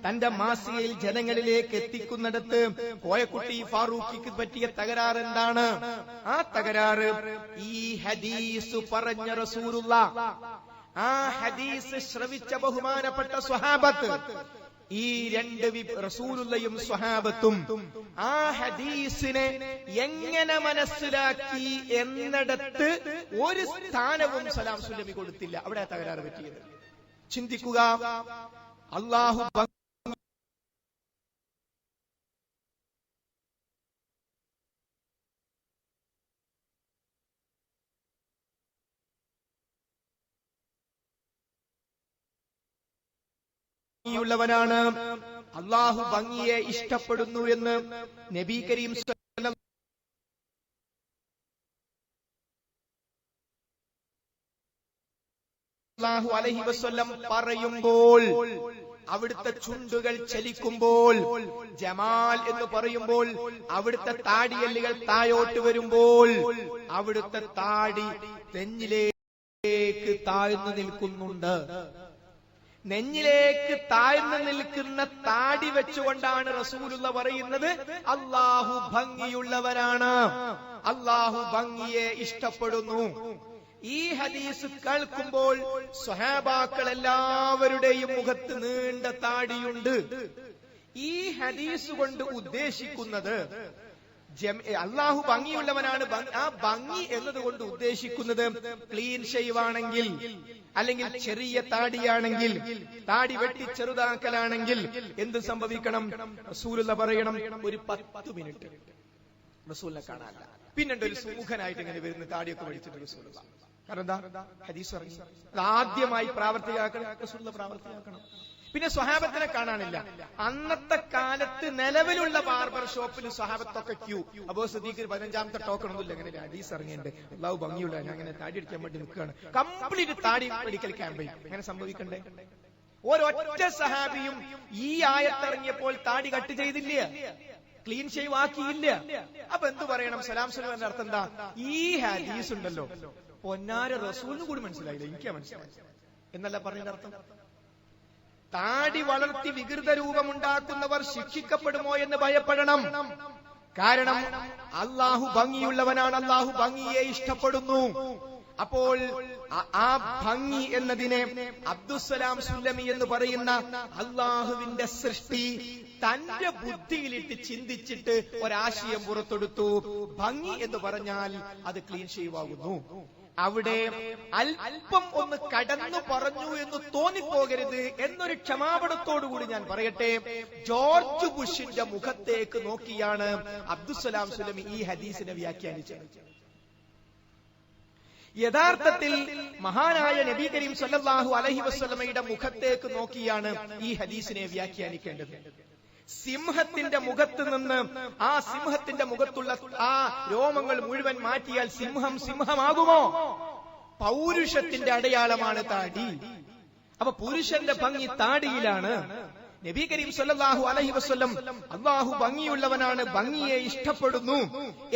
തന്റെ മാസികയിൽ ജനങ്ങളിലേക്ക് എത്തിക്കുന്നിടത്ത് കോയക്കുട്ടി ഫാറൂഖിക്ക് പറ്റിയ തകരാറെന്താണ്? ആ തകരാറ് ഈ ഹദീസ് പറഞ്ഞ റസൂലുള്ളാഹ്, ആ ഹദീസ് ശ്രവിച്ച ബഹുമാനപ്പെട്ട സ്വഹാബത്ത്, ഈ രണ്ട് റസൂലുള്ളയും സ്വഹാബത്തും ആ ഹദീസിനെ എങ്ങനെ മനസ്സിലാക്കി എന്നിടത്ത് ഒരു സ്ഥാനവും സലാം സുല്ലമി കൊടുത്തില്ല. അവിടെ തകരാറ് പറ്റിയത്. ചിന്തിക്കുക. അല്ലാഹു യുള്ളവനാണ്, അല്ലാഹു ഭംഗിയെ ഇഷ്ടപ്പെടുന്നു എന്ന് നബി കരീം സല്ലല്ലാഹു അലൈഹി വസല്ലം പറയുമ്പോൾ, അവിടുത്തെ ചുണ്ടുകൾ ചലിക്കുമ്പോൾ, ജമാൽ എന്ന് പറയുമ്പോൾ അവിടുത്തെ താടിയെല്ലുകൾ താഴോട്ട് വരുമ്പോൾ അവിടുത്തെ താടി തെഞ്ഞിലേക്ക് താഴ്ന്നു നിൽക്കുന്നുണ്ട്. നെഞ്ഞിലേക്ക് താഴ്ന്നു നിൽക്കുന്ന താടി വെച്ചുകൊണ്ടാണ് റസൂലുള്ള പറയുന്നത് അല്ലാഹു ഭംഗിയുള്ളവരാണ്, അല്ലാഹു ഭംഗിയെ ഇഷ്ടപ്പെടുന്നു. ഈ ഹദീസ് കേൾക്കുമ്പോൾ സ്വഹാബാക്കൾ എല്ലാവരുടെയും മുഖത്ത് നീണ്ട താടിയുണ്ട്. ഈ ഹദീസ് കൊണ്ട് ഉദ്ദേശിക്കുന്നത് അല്ലാഹു ഭംഗിയുള്ളവനാണ്. ആ ഭംഗി എന്നതുകൊണ്ട് ഉദ്ദേശിക്കുന്നത് ക്ലീൻ ഷേവ് ആണെങ്കിൽ, അല്ലെങ്കിൽ ചെറിയ താടിയാണെങ്കിൽ, താടി വെട്ടി ചെറുതാക്കലാണെങ്കിൽ എന്ത് സംഭവിക്കണം? റസൂലുള്ള പറയണം ഒരു 10 മിനിറ്റ് റസൂലിനെ കാണാനില്ല. പിന്നെണ്ട് ഒരു സുമുഖനായിട്ട് ഇങ്ങനെ വരുന്ന താടിയൊക്കെ പഠിച്ചിട്ട് റസൂലുള്ള. കാരണം എന്താ? ഹദീസ് ഇറങ്ങി. അത് ആദ്യമായി പ്രാവർത്തികമാക്കണം, റസൂലുള്ള പ്രാവർത്തികമാക്കണം. പിന്നെ സ്വഹാബത്തിനെ കാണാനില്ല. അന്നത്തെ കാലത്ത് നിലവിലുള്ള ബാർബർ ഷോപ്പിൽ സ്വഹാബത്തൊക്കെ ക്യൂ. അബൂ സിദ്ദീഖ് 15ാമത്തെ ടോക്കൺ ഒന്നുമില്ല. അങ്ങനെ ഹദീസ് ഇറങ്ങിയിട്ടുണ്ട്, അല്ലാഹു ഭംഗിയുള്ള, ഞാൻ അങ്ങനെ താടി അടിക്കാൻ വേണ്ടി നിൽക്കുകയാണ്. കംപ്ലീറ്റ് താടി മെഡിക്കൽ ക്യാമ്പയിൻ. അങ്ങനെ സംഭവിക്കണ്ടേ? ഒരൊറ്റ സഹാബിയും ഈ ആയത്തിറങ്ങിയപ്പോൾ താടി കട്ട് ചെയ്തില്ല, ക്ലീൻ ഷേവ് ആക്കിയില്ല. അപ്പൊ എന്തു പറയണം? സലാം സലാമിന്റെ അർത്ഥം എന്താ? ഈ ഹദീസ് ഉണ്ടല്ലോ പൊന്നാര റസൂലിന് കൂടി മനസ്സിലായില്ല, എനിക്കാ മനസ്സിലായി എന്നല്ല പറഞ്ഞതിന്റെ അർത്ഥം. താടി വളർത്തി വികൃത രൂപമുണ്ടാക്കുന്നവർ ശിക്ഷിക്കപ്പെടുമോ എന്ന് ഭയപ്പെടണം. കാരണം അല്ലാഹു ഭംഗിയുള്ളവനാണ്, അല്ലാഹു ഭംഗിയെ ഇഷ്ടപ്പെടുന്നു. അപ്പോൾ ആ ഭംഗി എന്നതിനെ അബ്ദുസ്സലാം സുല്ലമി എന്ന് പറയുന്ന അല്ലാഹുവിന്റെ സൃഷ്ടി തന്റെ ബുദ്ധിയിലിട്ട് ചിന്തിച്ചിട്ട് ഒരാശയം പുറത്തെടുത്തു. ഭംഗി എന്ന് പറഞ്ഞാൽ അത് ക്ലീൻ ഷേവ് ആകുന്നു. അവിടെ അല്പം ഒന്ന് കടന്നു പറഞ്ഞു എന്ന് തോന്നിപ്പോകരുത് എന്നൊരു ക്ഷമാപണത്തോടുകൂടി ഞാൻ പറയട്ടെ, ജോർജ് ബുഷിന്റെ മുഖത്തേക്ക് നോക്കിയാണ് അബ്ദുസ്സലാം സുല്ലമി ഈ ഹദീസിനെ വ്യാഖ്യാനിച്ചത്. യഥാർത്ഥത്തിൽ മഹാനായ നബി കരീം സല്ലല്ലാഹു അലൈഹി വസല്ലമയുടെ മുഖത്തേക്ക് നോക്കിയാണ് ഈ ഹദീസിനെ വ്യാഖ്യാനിക്കേണ്ടത്. സിംഹത്തിന്റെ മുഖത്ത് നിന്ന് ആ സിംഹത്തിന്റെ മുഖത്തുള്ള ആ രോമങ്ങൾ മുഴുവൻ മാറ്റിയാൽ സിംഹം സിംഹമാകുമോ? പൗരുഷത്തിന്റെ അടയാളമാണ് താടി. അപ്പൊ പുരുഷന്റെ ഭംഗി താടിയിലാണ്. നബി കരീം സല്ലല്ലാഹു അലൈഹി വസല്ലം അല്ലാഹു ഭംഗിയുള്ളവനാണ്, ഭംഗിയെ ഇഷ്ടപ്പെടുന്നു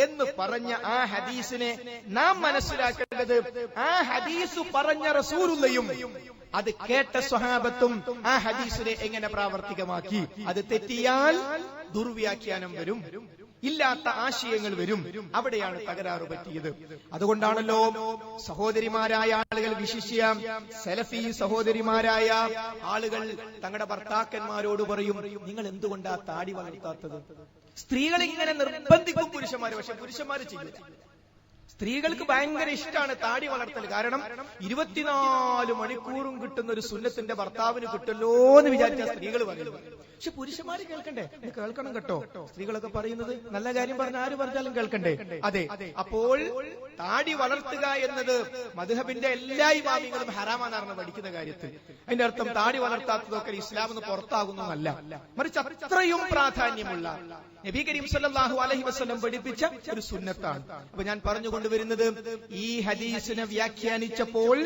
എന്ന് പറഞ്ഞ ആ ഹദീസിനെ നാം മനസ്സിലാക്കേണ്ടത് ആ ഹദീസ് പറഞ്ഞ റസൂലുള്ളയും അത് കേട്ട സ്വഹാബത്തും ആ ഹദീസിനെ എങ്ങനെ പ്രാവർത്തികമാക്കി. അത് തെറ്റിയാൽ ദുർവ്യാഖ്യാനം വരും, ഇല്ലാത്ത ആശയങ്ങൾ വരും. അവിടെയാണ് തകരാറ് പറ്റിയത്. അതുകൊണ്ടാണല്ലോ സഹോദരിമാരായ ആളുകൾ, വിശിഷ്യ സലഫി സഹോദരിമാരായ ആളുകൾ തങ്ങളുടെ ഭർത്താക്കന്മാരോട് പറയും, നിങ്ങൾ എന്തുകൊണ്ടാ താടി വളർത്താത്തത്? സ്ത്രീകൾ ഇങ്ങനെ നിർബന്ധിക്കും പുരുഷന്മാര്, പക്ഷെ പുരുഷന്മാര് ചെയ്യില്ല. സ്ത്രീകൾക്ക് ഭയങ്കര ഇഷ്ടമാണ് താടി വളർത്തൽ. കാരണം 24 മണിക്കൂറും കിട്ടുന്ന ഒരു സുന്നത്തിന്റെ ഭർത്താവിന് കിട്ടല്ലോ എന്ന് വിചാരിച്ച സ്ത്രീകൾ പറയുന്നു. പക്ഷെ പുരുഷന്മാര് കേൾക്കണ്ടേ? കേൾക്കണം കേട്ടോ. സ്ത്രീകളൊക്കെ പറയുന്നത് നല്ല കാര്യം പറഞ്ഞ ആര് പറഞ്ഞാലും കേൾക്കണ്ടേ? അതെ. അപ്പോൾ താടി വളർത്തുക എന്നത് മദ്ഹബിന്റെ എല്ലാ ഇമാമികളും ഹറാമാണെന്ന് പഠിക്കുന്ന കാര്യത്തിൽ അതിന്റെ അർത്ഥം താടി വളർത്താത്തതൊക്കെ ഇസ്ലാമെന്ന് പുറത്താകുന്നതല്ല, മറിച്ച് അത്രയും പ്രാധാന്യമുള്ള നബി കരീം സല്ലല്ലാഹു അലൈഹി വസല്ലം പഠിപ്പിച്ച ഒരു സുന്നത്താണ്. അപ്പൊ ഞാൻ പറഞ്ഞുകൊണ്ടുവരുന്നത്, ഈ ഹദീസിനെ വ്യാഖ്യാനിച്ചപ്പോൾ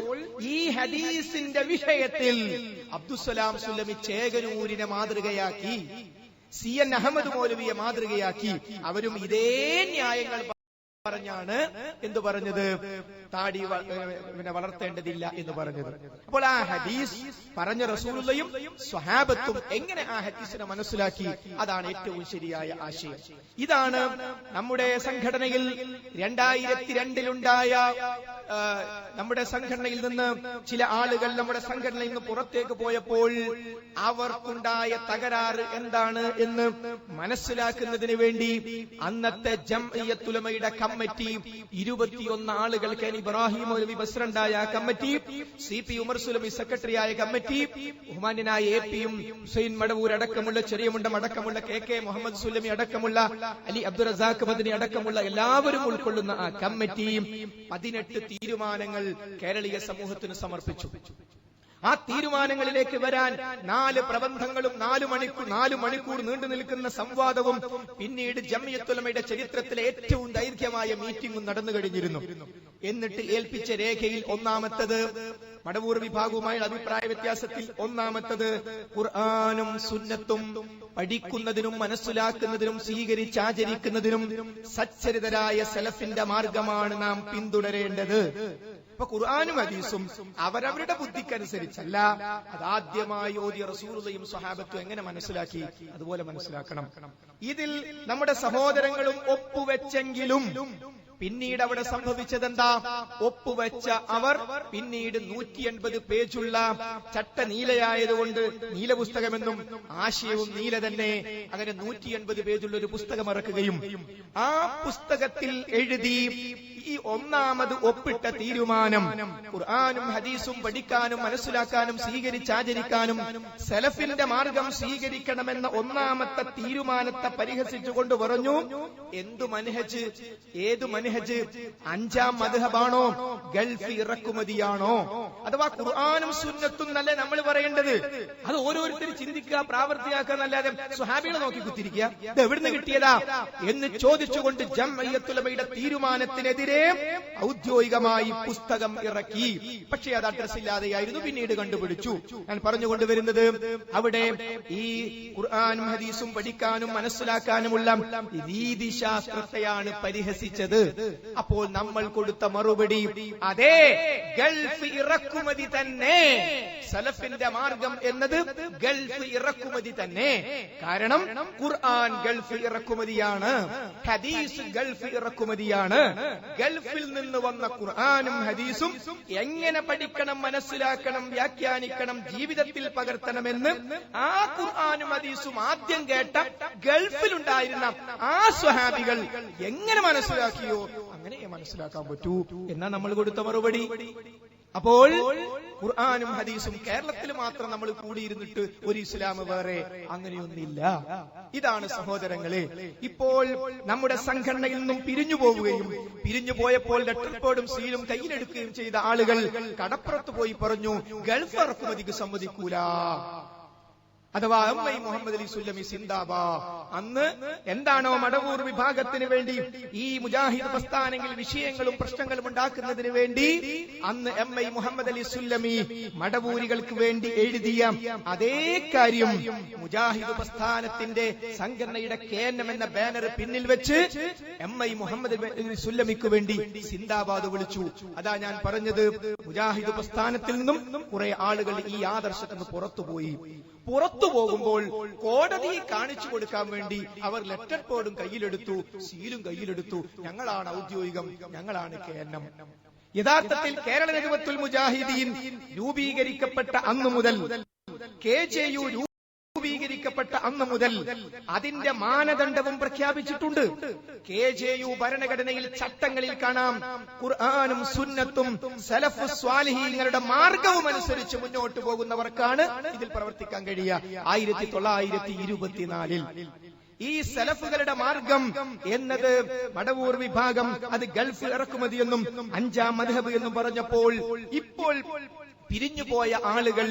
ഈ ഹദീസിന്റെ വിഷയത്തിൽ അബ്ദുസ്സലാം സുല്ലമി ചേകനൂരിനെ മാതൃകയാക്കി, CN അഹമ്മദ് മൗലവിയെ മാതൃകയാക്കി. അവരും ഇതേ ന്യായങ്ങൾ പറഞ്ഞാണ് എന്ത് പറഞ്ഞത്? താടി വളർത്തേണ്ടതില്ല എന്ന് പറഞ്ഞത്. അപ്പോൾ ആ ഹദീസ് പറഞ്ഞ റസൂലുള്ളയും സ്വഹാബത്തും എങ്ങനെ ആ ഹദീസിനെ മനസ്സിലാക്കി, അതാണ് ഏറ്റവും ശരിയായ ആശയം. ഇതാണ് നമ്മുടെ സംഘടനയിൽ 2002 നമ്മുടെ സംഘടനയിൽ നിന്ന് ചില ആളുകൾ നമ്മുടെ സംഘടനയിൽ നിന്ന് പുറത്തേക്ക് പോയപ്പോൾ അവർക്കുണ്ടായ തകരാറ് എന്താണ് എന്ന് മനസ്സിലാക്കുന്നതിന് വേണ്ടി അന്നത്തെ ജംഇയ്യത്തുൽ ഉലമയുടെ കമ്മിറ്റി 21 ആളുകൾക്ക്, ഇബ്രാഹിം മൗലവി പ്രസിഡന്റായ കമ്മിറ്റി, CP ഉമർ സുലമി സെക്രട്ടറിയായ കമ്മിറ്റി, ബഹുമാന്യനായ APയും ഹുസൈൻ മടവൂർ അടക്കമുള്ള, ചെറിയമുണ്ടം അടക്കമുള്ള, KK മുഹമ്മദ് സുലമി അടക്കമുള്ള, അലി അബ്ദുൾ റസാഖ് മദനി അടക്കമുള്ള എല്ലാവരും ഉൾക്കൊള്ളുന്ന ആ കമ്മിറ്റി 18 തീരുമാനങ്ങൾ കേരളീയ സമൂഹത്തിന് സമർപ്പിച്ചു. ആ തീരുമാനങ്ങളിലേക്ക് വരാൻ 4 പ്രബന്ധങ്ങളും 4 മണിക്കൂർ നീണ്ടു നിൽക്കുന്ന സംവാദവും പിന്നീട് ജംഇയ്യത്തുൽ ഉലമയുടെ ചരിത്രത്തിലെ ഏറ്റവും ദൈർഘ്യമായ മീറ്റിംഗും നടന്നു കഴിഞ്ഞിരുന്നു. എന്നിട്ട് ഏൽപ്പിച്ച രേഖയിൽ ഒന്നാമത്തത്, മടവൂർ വിഭാഗവുമായുള്ള അഭിപ്രായ വ്യത്യാസത്തിൽ ഒന്നാമത്തത്, ഖുർആനും സുന്നത്തും പഠിക്കുന്നതിനും മനസ്സിലാക്കുന്നതിനും സ്വീകരിച്ചാചരിക്കുന്നതിനും സച്ചരിതരായ സലഫിന്റെ മാർഗമാണ് നാം പിന്തുടരേണ്ടത്. അപ്പൊ ഖുർആനും ഹദീസും അവരവരുടെ ബുദ്ധിക്കനുസരിച്ചല്ല, അതാദ്യമായി ഓതിയ റസൂലുള്ളാഹിയും സ്വഹാബത്തും എങ്ങനെ മനസ്സിലാക്കി അതുപോലെ മനസ്സിലാക്കണം. ഇതിൽ നമ്മുടെ സഹോദരങ്ങളും ഒപ്പുവെച്ചെങ്കിലും പിന്നീട് അവിടെ സംഭവിച്ചതെന്താ? ഒപ്പുവെച്ച അവർ പിന്നീട് 180 പേജുള്ള ചട്ട നീലയായതുകൊണ്ട് നീല പുസ്തകമെന്നും ആശയവും നീല തന്നെ, അങ്ങനെ 180 പേജുള്ള ഒരു പുസ്തകം ഇറക്കുകയും ആ പുസ്തകത്തിൽ എഴുതി ഈ ഒന്നാമത് ഒപ്പിട്ട തീരുമാനം ഖുർആനും ഹദീസും പഠിക്കാനും മനസ്സിലാക്കാനും സ്വീകരിച്ചാചരിക്കാനും സലഫിന്റെ മാർഗം സ്വീകരിക്കണമെന്ന ഒന്നാമത്തെ തീരുമാനത്തെ പരിഹസിച്ചുകൊണ്ട് പറഞ്ഞു, എന്തു മനഹജ്, ഏതു മനഹജ്? 5ാം മദ്ഹബാണോ? ഗൾഫ് ഇറക്കുമതിയാണോ? അഥവാ ഖുർആനും സുന്നത്തും എന്നല്ലേ നമ്മൾ പറയേണ്ടത്? അത് ഓരോരുത്തരും ചിന്തിക്കുക, പ്രാവർത്തിയാക്കുക എന്നല്ലാതെ സ്വഹാബികളെ നോക്കി കുത്തിരിക്കുക ഇത് എവിടുന്ന് കിട്ടിയതാ എന്ന് ചോദിച്ചുകൊണ്ട് ജംഇയ്യത്തുൽ ഉലമയുടെ തീരുമാനത്തിനെതിരെ ഔദ്യോഗികമായി പുസ്തകം ഇറക്കി. പക്ഷേ അത് അഡ്രസ് ഇല്ലാതെയായിരുന്നു, പിന്നീട് കണ്ടുപിടിച്ചു. ഞാൻ പറഞ്ഞുകൊണ്ടുവരുന്നത്, അവിടെ ഈ ഖുർആനും ഹദീസും പഠിക്കാനും മനസ്സിലാക്കാനുമുള്ള രീതിശാസ്ത്രത്തെയാണ് പരിഹസിച്ചത്. അപ്പോൾ നമ്മൾ കൊടുത്ത മറുപടി, അതേ, ഗൾഫ് ഇറക്കുമതി തന്നെ. സലഫിന്റെ മാർഗം എന്നത് ഗൾഫ് ഇറക്കുമതി തന്നെ. കാരണം ഖുർആൻ ഗൾഫ് ഇറക്കുമതിയാണ്, ഹദീസ് ഗൾഫ് ഇറക്കുമതിയാണ്. ഗൾഫിൽ നിന്ന് വന്ന ഖുർആനും ഹദീസും എങ്ങനെ പഠിക്കണം, മനസ്സിലാക്കണം, വ്യാഖ്യാനിക്കണം, ജീവിതത്തിൽ പകർത്തണമെന്ന് ആ ഖുർആനും ഹദീസും ആദ്യം കേട്ട ഗൾഫിലുണ്ടായിരുന്ന ആ സ്വഹാബികൾ എങ്ങനെ മനസ്സിലാക്കിയോ അങ്ങനെ മനസ്സിലാക്കാൻ പറ്റൂ എന്നാ നമ്മൾ കൊടുത്ത മറുപടി. അപ്പോൾ ഖുർആനും ഹദീസും കേരളത്തിൽ മാത്രം നമ്മൾ കൂടിയിരുന്നിട്ട് ഒരു ഇസ്ലാം വേറെ, അങ്ങനെയൊന്നില്ല. ഇതാണ് സഹോദരങ്ങളെ. ഇപ്പോൾ നമ്മുടെ സംഘടനയിൽ നിന്നും പിരിഞ്ഞു പോവുകയും പിരിഞ്ഞു പോയപ്പോൾ ലെറ്റർ പേഡും സീലും കയ്യിലെടുക്കുകയും ചെയ്ത ആളുകൾ കടപ്പുറത്ത് പോയി പറഞ്ഞു, ഗൾഫ് ഇറക്കുമതിക്ക് സമ്മതിക്കൂല. അഥവാ എം.ഐ. മുഹമ്മദ് അലി സുല്ലമി സിന്ദാബാ. അന്ന് എന്താണോ മടവൂർ വിഭാഗത്തിന് വേണ്ടി ഈ മുജാഹിദ് പ്രസ്ഥാനങ്ങളിൽ വിഷയങ്ങളും പ്രശ്നങ്ങളും ഉണ്ടാക്കുന്നതിന് വേണ്ടി അന്ന് എം.ഐ. മുഹമ്മദ് അലി സുല്ലമി മടവൂരികൾക്ക് വേണ്ടി എഴുതിയ അതേ കാര്യം മുജാഹിദ് പ്രസ്ഥാനത്തിന്റെ സംഘടനയുടെ കേന്നം എന്ന ബാനർ പിന്നിൽ വെച്ച് എം.ഐ. മുഹമ്മദ് അലി സുല്ലമിക്ക് വേണ്ടി സിന്ദാബാദ് വിളിച്ചു. അതാ ഞാൻ പറഞ്ഞത്, മുജാഹിദ് പ്രസ്ഥാനത്തിൽ നിന്നും കുറെ ആളുകൾ ഈ ആദർശത്തിൽ നിന്ന് പുറത്തുപോയി. പുറത്തു പോകുമ്പോൾ കോടതിയെ കാണിച്ചു കൊടുക്കാൻ വേണ്ടി അവർ ലെറ്റർ പേഡും കയ്യിലെടുത്തു, സീലും കയ്യിലെടുത്തു. ഞങ്ങളാണ് ഔദ്യോഗികം, ഞങ്ങളാണ് കേന്നം. യഥാർത്ഥത്തിൽ കേരള നഗ്മത്തുൽ മുജാഹിദീൻ രൂപീകരിക്കപ്പെട്ട അന്നു മുതൽ, KJU രൂപീകരിക്കപ്പെട്ട അന്ന് മുതൽ അതിന്റെ മാനദണ്ഡവും പ്രഖ്യാപിച്ചിട്ടുണ്ട്. KJU ഭരണഘടനയിൽ ചട്ടങ്ങളിൽ കാണാം, ഖുർആനും സുന്നത്തും സലഫു സ്വാലിഹീങ്ങളുടെ മാർഗവും അനുസരിച്ച് മുന്നോട്ട് പോകുന്നവർക്കാണ് ഇതിൽ പ്രവർത്തിക്കാൻ കഴിയുക. 1924 ഈ സലഫുകളുടെ മാർഗം എന്നത് മടവൂർ വിഭാഗം അത് ഗൾഫ് ഇറക്കുമതിയെന്നും 5ാം മദ്ഹബ് എന്നും പറഞ്ഞപ്പോൾ ഇപ്പോൾ പിരിഞ്ഞുപോയ ആളുകൾ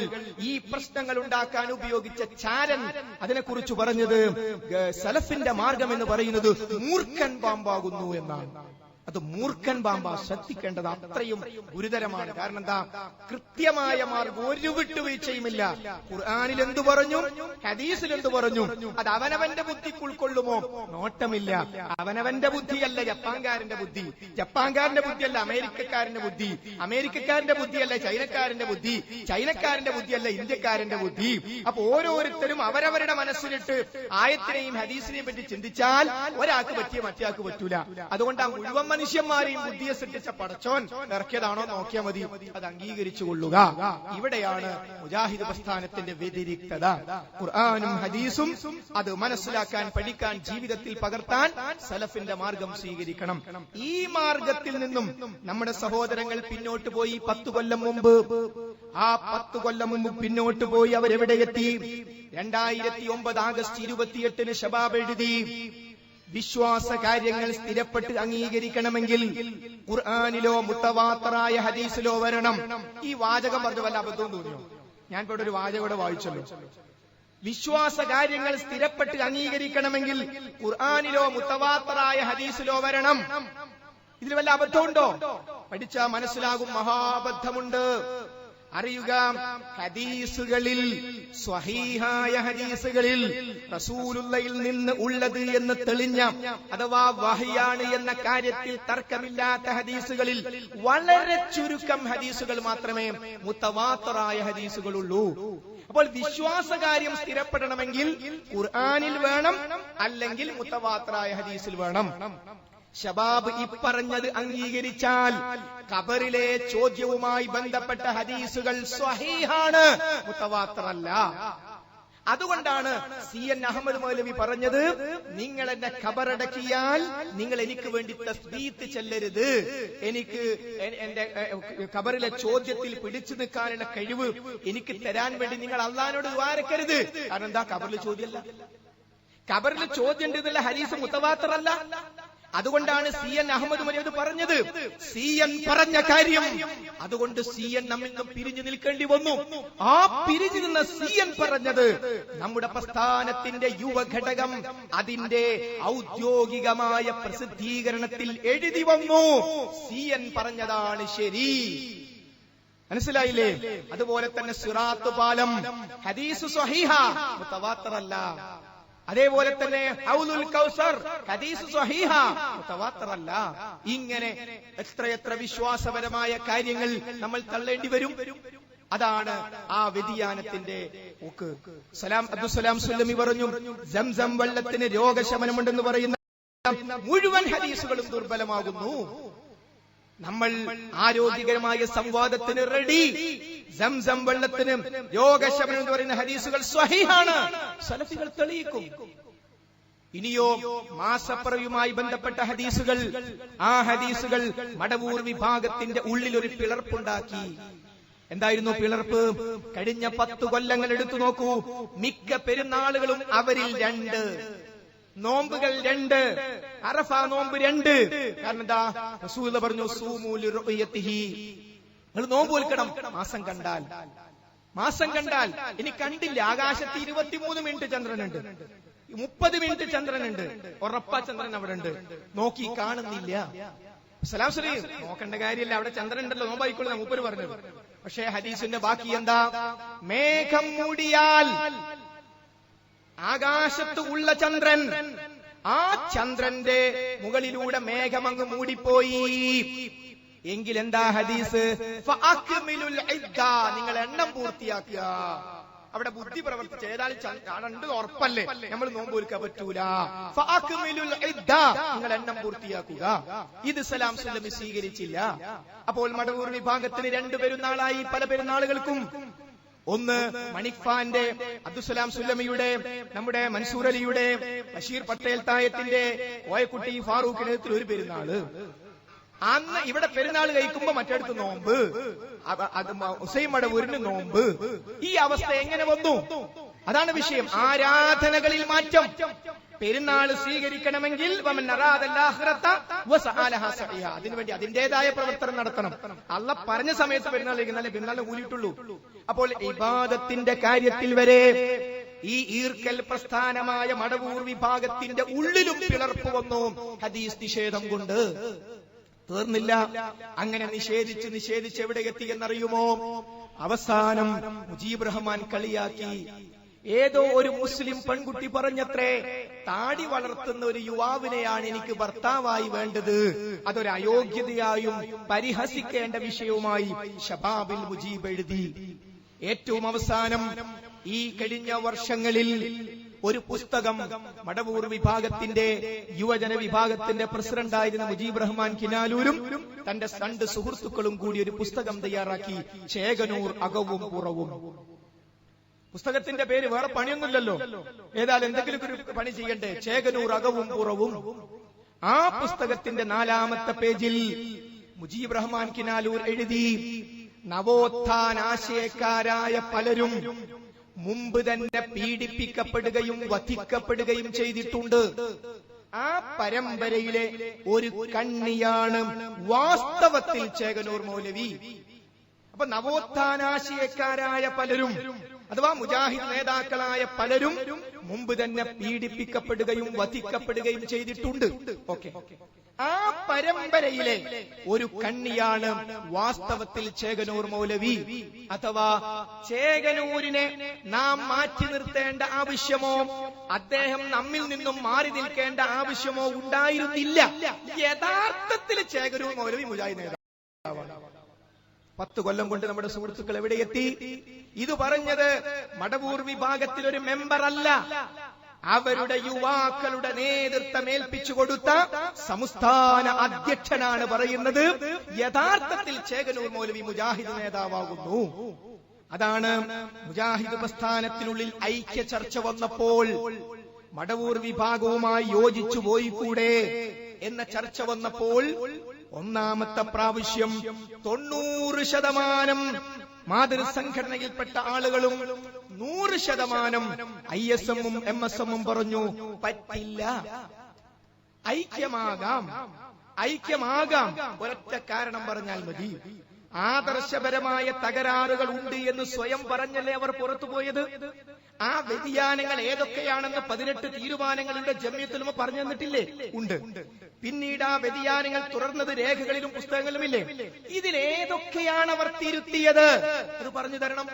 ഈ പ്രശ്നങ്ങൾ ഉണ്ടാക്കാൻ ഉപയോഗിച്ച ചാരൻ അതിനെക്കുറിച്ച് പറഞ്ഞത്, സലഫിന്റെ മാർഗം എന്ന് പറയുന്നത് മൂർഖൻ പാമ്പാകുന്നു എന്നാണ്. അത് മൂർഖൻ പാമ്പ, ശ്രദ്ധിക്കേണ്ടത് അത്രയും ഗുരുതരമാണ്. കാരണം എന്താ? കൃത്യമായ മാർഗം, ഒരു വിട്ടുവീഴ്ചയുമില്ല. ഖുർആനിൽ എന്തു പറഞ്ഞു, ഹദീസിൽ എന്തു പറഞ്ഞു, അത് അവനവന്റെ ബുദ്ധിക്ക് ഉൾക്കൊള്ളുമോ? നോട്ടമില്ല. അവനവന്റെ ബുദ്ധിയല്ല ജപ്പാൻകാരന്റെ ബുദ്ധി, ജപ്പാൻകാരന്റെ ബുദ്ധിയല്ല അമേരിക്കക്കാരന്റെ ബുദ്ധി, അമേരിക്കക്കാരന്റെ ബുദ്ധിയല്ല ചൈനക്കാരന്റെ ബുദ്ധി, ചൈനക്കാരന്റെ ബുദ്ധിയല്ല ഇന്ത്യക്കാരന്റെ ബുദ്ധി. അപ്പൊ ഓരോരുത്തരും അവരവരുടെ മനസ്സിലിട്ട് ആയത്തിനെയും ഹദീസിനെയും പറ്റി ചിന്തിച്ചാൽ ഒരാൾക്ക് പറ്റിയ മറ്റേയാൾക്ക് പറ്റൂല. അതുകൊണ്ട് ആ മുഴുവൻ മനുഷ്യന്മാരെയും ബുദ്ധിയെ സൃഷ്ടിച്ച പടച്ചോൻ ഇറക്കിയതാണോ നോക്കിയാൽ മതി, അത് അംഗീകരിച്ചു കൊള്ളുക. ഇവിടെയാണ് മുജാഹിദ് പ്രസ്ഥാനത്തിന്റെ വ്യതിരിക്തത. ഖുർആനും ഹദീസും അത് മനസ്സിലാക്കാൻ, പഠിക്കാൻ, ജീവിതത്തിൽ പകർത്താൻ സലഫിന്റെ മാർഗം സ്വീകരിക്കണം. ഈ മാർഗത്തിൽ നിന്നും നമ്മുടെ സഹോദരങ്ങൾ പിന്നോട്ട് പോയി. 10 കൊല്ലം മുമ്പ്, ആ 10 കൊല്ലം മുമ്പ് പിന്നോട്ട് പോയി അവരെവിടെ എത്തി? 2009 ആഗസ്റ്റ് 28 ശബാബ് എഴുതി, വിശ്വാസ കാര്യങ്ങൾ സ്ഥിരപ്പെട്ട് അംഗീകരിക്കണമെങ്കിൽ ഖുർആനിലോ മുത്തവാത്തറായ ഹദീസിലോ വരണം. ഈ വാചകം പറഞ്ഞു വല്ല അബദ്ധവും തോന്നിയോ? ഞാൻ ഇവിടെ ഒരു വാചകം വായിച്ചല്ലോ. വിശ്വാസ കാര്യങ്ങൾ സ്ഥിരപ്പെട്ട് അംഗീകരിക്കണമെങ്കിൽ ഖുർആനിലോ മുത്തവാത്തറായ ഹദീസിലോ വരണം. ഇതിൽ വല്ല അബദ്ധമുണ്ടോ? പഠിച്ചാൽ മനസ്സിലാകും, മഹാബദ്ധമുണ്ട്. അറിയുക, ഹദീസുകളിൽ, സ്വഹീഹായ ഹദീസുകളിൽ റസൂലുള്ളയിൽ നിന്ന് ഉള്ളത് എന്ന് തെളിഞ്ഞ അഥവാ വഹയാണ് എന്ന കാര്യത്തിൽ തർക്കമില്ലാത്ത ഹദീസുകളിൽ വളരെ ചുരുക്കം ഹദീസുകൾ മാത്രമേ മുത്തവാത്തറായ ഹദീസുകളുള്ളൂ. അപ്പോൾ വിശ്വാസകാര്യം സ്ഥിരപ്പെടണമെങ്കിൽ ഖുർആനിൽ വേണം, അല്ലെങ്കിൽ മുത്തവാത്തറായ ഹദീസിൽ വേണം. ശബാബ് ഇപ്പറഞ്ഞത് അംഗീകരിച്ചാൽ ഖബറിലെ ചോദ്യവുമായി ബന്ധപ്പെട്ട ഹദീസുകൾ സ്വഹീഹാണ്, മുത്തവാത്തറല്ല. അതുകൊണ്ടാണ് CN അഹമ്മദ് മൗലവി പറഞ്ഞത്, നിങ്ങൾ എന്നെ ഖബറടക്കിയാൽ നിങ്ങൾ എനിക്ക് വേണ്ടി തസ്ബീത്ത് ചെല്ലരുത്, എനിക്ക് എന്റെ ഖബറിലെ ചോദ്യത്തിൽ പിടിച്ചു നിൽക്കാനുള്ള കഴിവ് എനിക്ക് തരാൻ വേണ്ടി നിങ്ങൾ അള്ളാഹിനോട് ദ്വാരക്കരുത്. കാരണം എന്താ, ഖബറിൽ ചോദ്യമല്ല, ഖബറിൽ ചോദ്യം എന്നുള്ള ഹദീസ് മുത്തവാത്തറല്ല. അതുകൊണ്ടാണ് CN അഹമ്മദ് മൗലവി പറഞ്ഞത്. CN പറഞ്ഞ കാര്യം, അതുകൊണ്ട് CN നമ്മിൽ നിന്നും പിരിഞ്ഞു നിൽക്കേണ്ടി വന്നു. ആ പിരിഞ്ഞു നിന്ന CN പറഞ്ഞത് നമ്മുടെ പ്രസ്ഥാനത്തിന്റെ യുവഘടകം അതിന്റെ ഔദ്യോഗികമായ പ്രസിദ്ധീകരണത്തിൽ എഴുതി വന്നു. CN പറഞ്ഞതാണ് ശരി. മനസ്സിലായില്ലേ? അതുപോലെ തന്നെ സിറാത്ത് പാലം ഹദീസ് സ്വഹീഹ, മുത്തവാത്തറല്ല. അതേപോലെ തന്നെ ഹൗലുൽ കൗസർ ഹദീസ് സ്വഹീഹ, മുത്തവാത്തറല്ല. ഇങ്ങനെ എത്രയെത്ര വിശ്വാസപരമായ കാര്യങ്ങൾ നമ്മൾ തള്ളേണ്ടി വരും. അതാണ് ആ വ്യതിയാനത്തിന്റെ പോക്ക്. അബ്ദുസ്സലാം സുല്ലമി പറഞ്ഞു, സംസം വെള്ളത്തിന് രോഗശമനമുണ്ടെന്ന് പറയുന്ന മുഴുവൻ ഹദീസുകളും ദുർബലമാകുന്നു. നമ്മൾ ആരോഗ്യകരമായ സംവാദത്തിന് റെഡി. സംസം വെള്ളത്തിന് രോഗശമനം എന്ന് പറയുന്ന ഹദീസുകൾ സ്വഹീഹാണ്, സലഫികൾ തെളിയിക്കും. ഇനിയോ മാസപ്പറയുമായി ബന്ധപ്പെട്ട ഹദീസുകൾ, ആ ഹദീസുകൾ മടവൂർ വിഭാഗത്തിന്റെ ഉള്ളിൽ ഒരു പിളർപ്പുണ്ടാക്കി. എന്തായിരുന്നു പിളർപ്പ്? കഴിഞ്ഞ 10 കൊല്ലങ്ങൾ എടുത്തു നോക്കൂ, മിക്ക പെരുന്നാളുകളും അവരിൽ 2, നോമ്പുകൾ 2, അറഫ നോമ്പ് 2. കാരണം എന്താ? റസൂൽ പറഞ്ഞു, സൂമൂ ലിറുയതിഹി, നിങ്ങൾ നോമ്പ് വെൽക്കണം മാസം കണ്ടാൽ. മാസം കണ്ടാൽ, ഇനി കണ്ടില്ല, ആകാശത്ത് 23 മിനിറ്റ് ചന്ദ്രനുണ്ട്, 30 മിനിറ്റ് ചന്ദ്രനുണ്ട്, ഉറപ്പാ ചന്ദ്രൻ അവിടെ ഉണ്ട്, നോക്കി കാണുന്നില്ല. സലാം സലീം നോക്കേണ്ട കാര്യമില്ല, അവിടെ ചന്ദ്രൻ ഉണ്ടല്ലോ, നോമ്പായിക്കൊള്ളുന്ന മൂപ്പര് പറഞ്ഞത്. പക്ഷേ ഹദീസിന്റെ ബാക്കി എന്താ? മേഘം മൂടിയാൽ ആകാശത്ത് ഉള്ള ചന്ദ്രൻ, ആ ചന്ദ്രന്റെ മുകളിലൂടെ മേഘമങ്ങ് മൂടിപ്പോയി എങ്കിൽ എന്താ ഹദീസ്? ഫഅക്മിലുൽ ഇദ്ദ, നിങ്ങൾ എണ്ണം പൂർത്തിയാക്കുക. അവിടെ ബുദ്ധി പ്രവർത്തിച്ച് ഏതായാലും കാണണ്ട് ഉറപ്പല്ലേ, നമ്മൾ നോമ്പ് ഒരുക്കാൻ പറ്റൂല. ഫഅക്മിലുൽ ഇദ്ദ, നിങ്ങൾ എണ്ണം പൂർത്തിയാക്കുക. ഇത് സലാം സുല്ലമി സ്വീകരിച്ചില്ല. അപ്പോൾ മടവൂർ വിഭാഗത്തിന് 2 പെരുന്നാളായി. പല പെരുന്നാളുകൾക്കും ഒന്ന് മണിക്ഫാന്റെ, അബ്ദുസ്സലാം സുല്ലമിയുടെ, നമ്മുടെ മൻസൂർ അലിയുടെ, ബഷീർ പട്ടേൽ തായത്തിന്റെ, ഓയക്കുട്ടി ഫാറൂഖിന്റെ ഒരു പെരുന്നാള്. അന്ന് ഇവിടെ പെരുന്നാൾ കഴിക്കുമ്പോ മറ്റടുത്ത് നോമ്പ്, അത് ഹുസൈൻ മടവൂരിന് നോമ്പ്. ഈ അവസ്ഥ എങ്ങനെ വന്നു? അതാണ് വിഷയം. ആരാധനകളിൽ മാറ്റം. പെരുന്നാൾ സ്വീകരിക്കണമെങ്കിൽ അതിനുവേണ്ടി അതിന്റേതായ പ്രവർത്തനം നടത്തണം. അള്ളാഹ് പറഞ്ഞ സമയത്ത് പെരുന്നാൾ കഴിക്കുന്നാലേ പെരുന്നാളിനെ കൂലിയിട്ടുള്ളൂ. അപ്പോൾ ഇബാദത്തിന്റെ കാര്യത്തിൽ വരെ ഈ ഈർക്കൽ പ്രസ്ഥാനമായ മടവൂർ വിഭാഗത്തിന്റെ ഉള്ളിലും പിളർപ്പ് വന്നു, ഹദീസ് നിഷേധം കൊണ്ട്. തീർന്നില്ല. അങ്ങനെ നിഷേധിച്ച് എവിടെ എത്തിയെന്നറിയുമോ? അവസാനം മുജീബ് റഹ്മാൻ കളിയാക്കി. ഏതോ ഒരു മുസ്ലിം പെൺകുട്ടി പറഞ്ഞത്രേ, താടി വളർത്തുന്ന ഒരു യുവാവിനെയാണ് എനിക്ക് ഭർത്താവായി വേണ്ടത്, അതൊരു അയോഗ്യതയായും പരിഹസിക്കേണ്ട വിഷയവുമായി ശബാബിൽ മുജീബ് എഴുതി. ഏറ്റവും അവസാനം ഈ കഴിഞ്ഞ വർഷങ്ങളിൽ ഒരു പുസ്തകം മടവൂർ വിഭാഗത്തിന്റെ യുവജന വിഭാഗത്തിന്റെ പ്രസിഡന്റായിരുന്ന മുജീബ് റഹ്മാൻ കിനാലൂരും തന്റെ 2 സുഹൃത്തുക്കളും കൂടി ഒരു പുസ്തകം തയ്യാറാക്കി, ചേകനൂർ അകവും പുറവും. പുസ്തകത്തിന്റെ പേര്, വേറെ പണിയൊന്നുമില്ലല്ലോ, ഏതായാലും എന്തെങ്കിലും ഒരു പണി ചെയ്യണ്ടേ, ചേകനൂർ അകവും പുറവും. ആ പുസ്തകത്തിന്റെ 4ാമത്തെ പേജിൽ മുജീബ് റഹ്മാൻ കിനാലൂർ എഴുതി, നവോത്ഥാനാശയക്കാരായ പലരും മുമ്പ് തന്നെ പീഡിപ്പിക്കപ്പെടുകയും വധിക്കപ്പെടുകയും ചെയ്തിട്ടുണ്ട്. ആ പരമ്പരയിലെ ഒരു കണ്ണിയാണ് വാസ്തവത്തിൽ ചേകനൂർ മൗലവി. അപ്പൊ നവോത്ഥാനാശയക്കാരായ പലരും അഥവാ മുജാഹിദ് നേതാക്കളായ പലരും മുമ്പ് തന്നെ പീഡിപ്പിക്കപ്പെടുകയും വധിക്കപ്പെടുകയും ചെയ്തിട്ടുണ്ട്. ഓക്കെ, ആ പരമ്പരയിലെ ഒരു കണ്ണിയാണ് വാസ്തവത്തിൽ ചേകനൂർ മൗലവി. അഥവാ ചേകനൂരിനെ നാം മാറ്റി നിർത്തേണ്ട ആവശ്യമോ അദ്ദേഹം നമ്മിൽ നിന്നും മാറി നിൽക്കേണ്ട ആവശ്യമോ ഉണ്ടായിരുന്നില്ല. യഥാർത്ഥത്തിൽ ചേകനൂർ മൗലവി മുജാഹിദ് നേതാവാണ്. 10 കൊല്ലം കൊണ്ട് നമ്മുടെ സുഹൃത്തുക്കൾ എവിടെ എത്തി? ഇത് പറഞ്ഞത് മടവൂർ വിഭാഗത്തിൽ ഒരു മെമ്പർ അല്ല, അവരുടെ യുവാക്കളുടെ നേതൃത്വം ഏൽപ്പിച്ചു കൊടുത്ത സംസ്ഥാന അധ്യക്ഷനാണ് പറയുന്നത് യഥാർത്ഥത്തിൽ ചേകനൂർ മൗലവി മുജാഹിദ് നേതാവാകുന്നു. അതാണ് മുജാഹിദ് പ്രസ്ഥാനത്തിനുള്ളിൽ ഐക്യ ചർച്ച വന്നപ്പോൾ മടവൂർ വിഭാഗവുമായി യോജിച്ചു പോയിക്കൂടെ എന്ന ചർച്ച വന്നപ്പോൾ ഒന്നാമത്തെ പ്രാവശ്യം 90% മാതൃസംഘടനയിൽപ്പെട്ട ആളുകളും 100% ISM-ഉം MSM-ഉം പറഞ്ഞു പറ്റില്ല, ഐക്യമാകാം. ഒരൊറ്റ കാരണം പറഞ്ഞാൽ മതി. ആദർശപരമായ തകരാറുകൾ ഉണ്ട് എന്ന് സ്വയം പറഞ്ഞല്ലേ അവർ പുറത്തുപോയത്. ആ വ്യതിയാനങ്ങൾ ഏതൊക്കെയാണെന്ന് 18 തീരുമാനങ്ങളുടെ ജമിയത്തുലമ പറഞ്ഞു തന്നിട്ടില്ലേ? ഉണ്ട്. പിന്നീട് ആ വ്യതിയാനങ്ങൾ തുടർന്നത് രേഖകളിലും പുസ്തകങ്ങളിലുമില്ലേ? ഇതിലേതൊക്കെയാണ് അവർ തിരുത്തിയത്? അത് പറഞ്ഞു തരണം.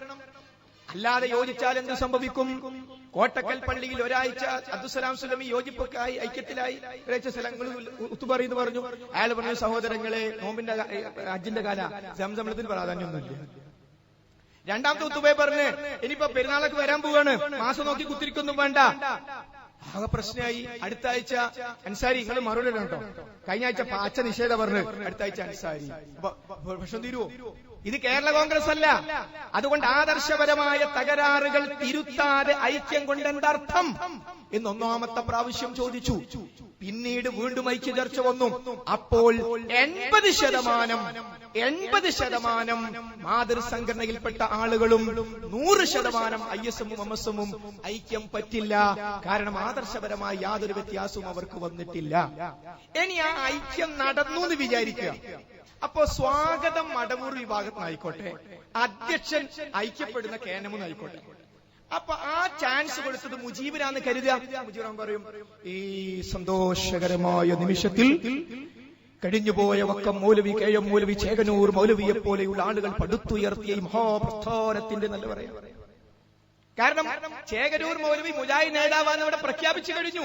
അല്ലാതെ യോജിച്ചാൽ എന്ത് സംഭവിക്കും? കോട്ടക്കൽ പള്ളിയിൽ ഒരാഴ്ച അബ്ദുസലാം സുലമി യോജിപ്പൊക്കെയായി ഐക്യത്തിലായി ഒരാഴ്ച സ്ഥലങ്ങൾ ഉത്തുപറിയെന്ന് പറഞ്ഞു. അയാൾ പറഞ്ഞു, സഹോദരങ്ങളെ, നോമ്പിന്റെ ഹജ്ജിന്റെ കാല സംസംബളത്തിന് പ്രാധാന്യമൊന്നുമില്ല. രണ്ടാമത്തെ ഉത്തുബയെ പറഞ്ഞ് ഇനിയിപ്പോ പെരുന്നാളൊക്കെ വരാൻ പോവാണ്, മാസം നോക്കി കുത്തിരിക്കൊന്നും വേണ്ട. ആകെ പ്രശ്നമായി. അടുത്ത ആഴ്ച അൻസാരി, നിങ്ങൾ മറുപടി കേട്ടോ. കഴിഞ്ഞ ആഴ്ച പാച്ച നിഷേധ പറഞ്ഞ് അടുത്ത ആഴ്ച അൻസാരി. പ്രശ്നം തീരുവോ? ഇത് കേരള കോൺഗ്രസ് അല്ല. അതുകൊണ്ട് ആദർശപരമായ തകരാറുകൾ തിരുത്താതെ ഐക്യം കൊണ്ട് എന്തർത്ഥം എന്ന് ഒന്നാമത്തെ പ്രാവശ്യം ചോദിച്ചു. പിന്നീട് വീണ്ടും ഐക്യ ചർച്ച വന്നു. അപ്പോൾ 80% മാതൃസംഘടനയിൽപ്പെട്ട ആളുകളും 100% ISM-ഉം MSM-ഉം ഐക്യം പറ്റില്ല. കാരണം ആദർശപരമായ യാതൊരു വ്യത്യാസവും അവർക്ക് വന്നിട്ടില്ല. ഇനി ആ ഐക്യം നടന്നു എന്ന് വിചാരിക്കുക. അപ്പോ സ്വാഗതം മടവൂർ വിഭാഗത്തിനായിക്കോട്ടെ, അധ്യക്ഷൻ ഐക്യപ്പെടുന്ന കേനമെന്നായിക്കോട്ടെ. അപ്പൊ ആ ചാൻസ് കൊടുത്തത് മുജീബിനാന്ന് കരുതുക. മുജീബ് പറയും, ഈ സന്തോഷകരമായ നിമിഷത്തിൽ കഴിഞ്ഞുപോയ വക്കം മൗലവി, KM മൗലവി, ചേകനൂർ മൗലവിയെ പോലെയുള്ള ആളുകൾ പടുത്തുയർത്തിയ ഈ മഹാപ്രസ്ഥാനത്തിന്റെ നല്ല പറയാം. കാരണം ചേകനൂർ മൗലവി മുജാഹിദ് നേതാവാന്ന് ഇവിടെ പ്രഖ്യാപിച്ചു കഴിഞ്ഞു.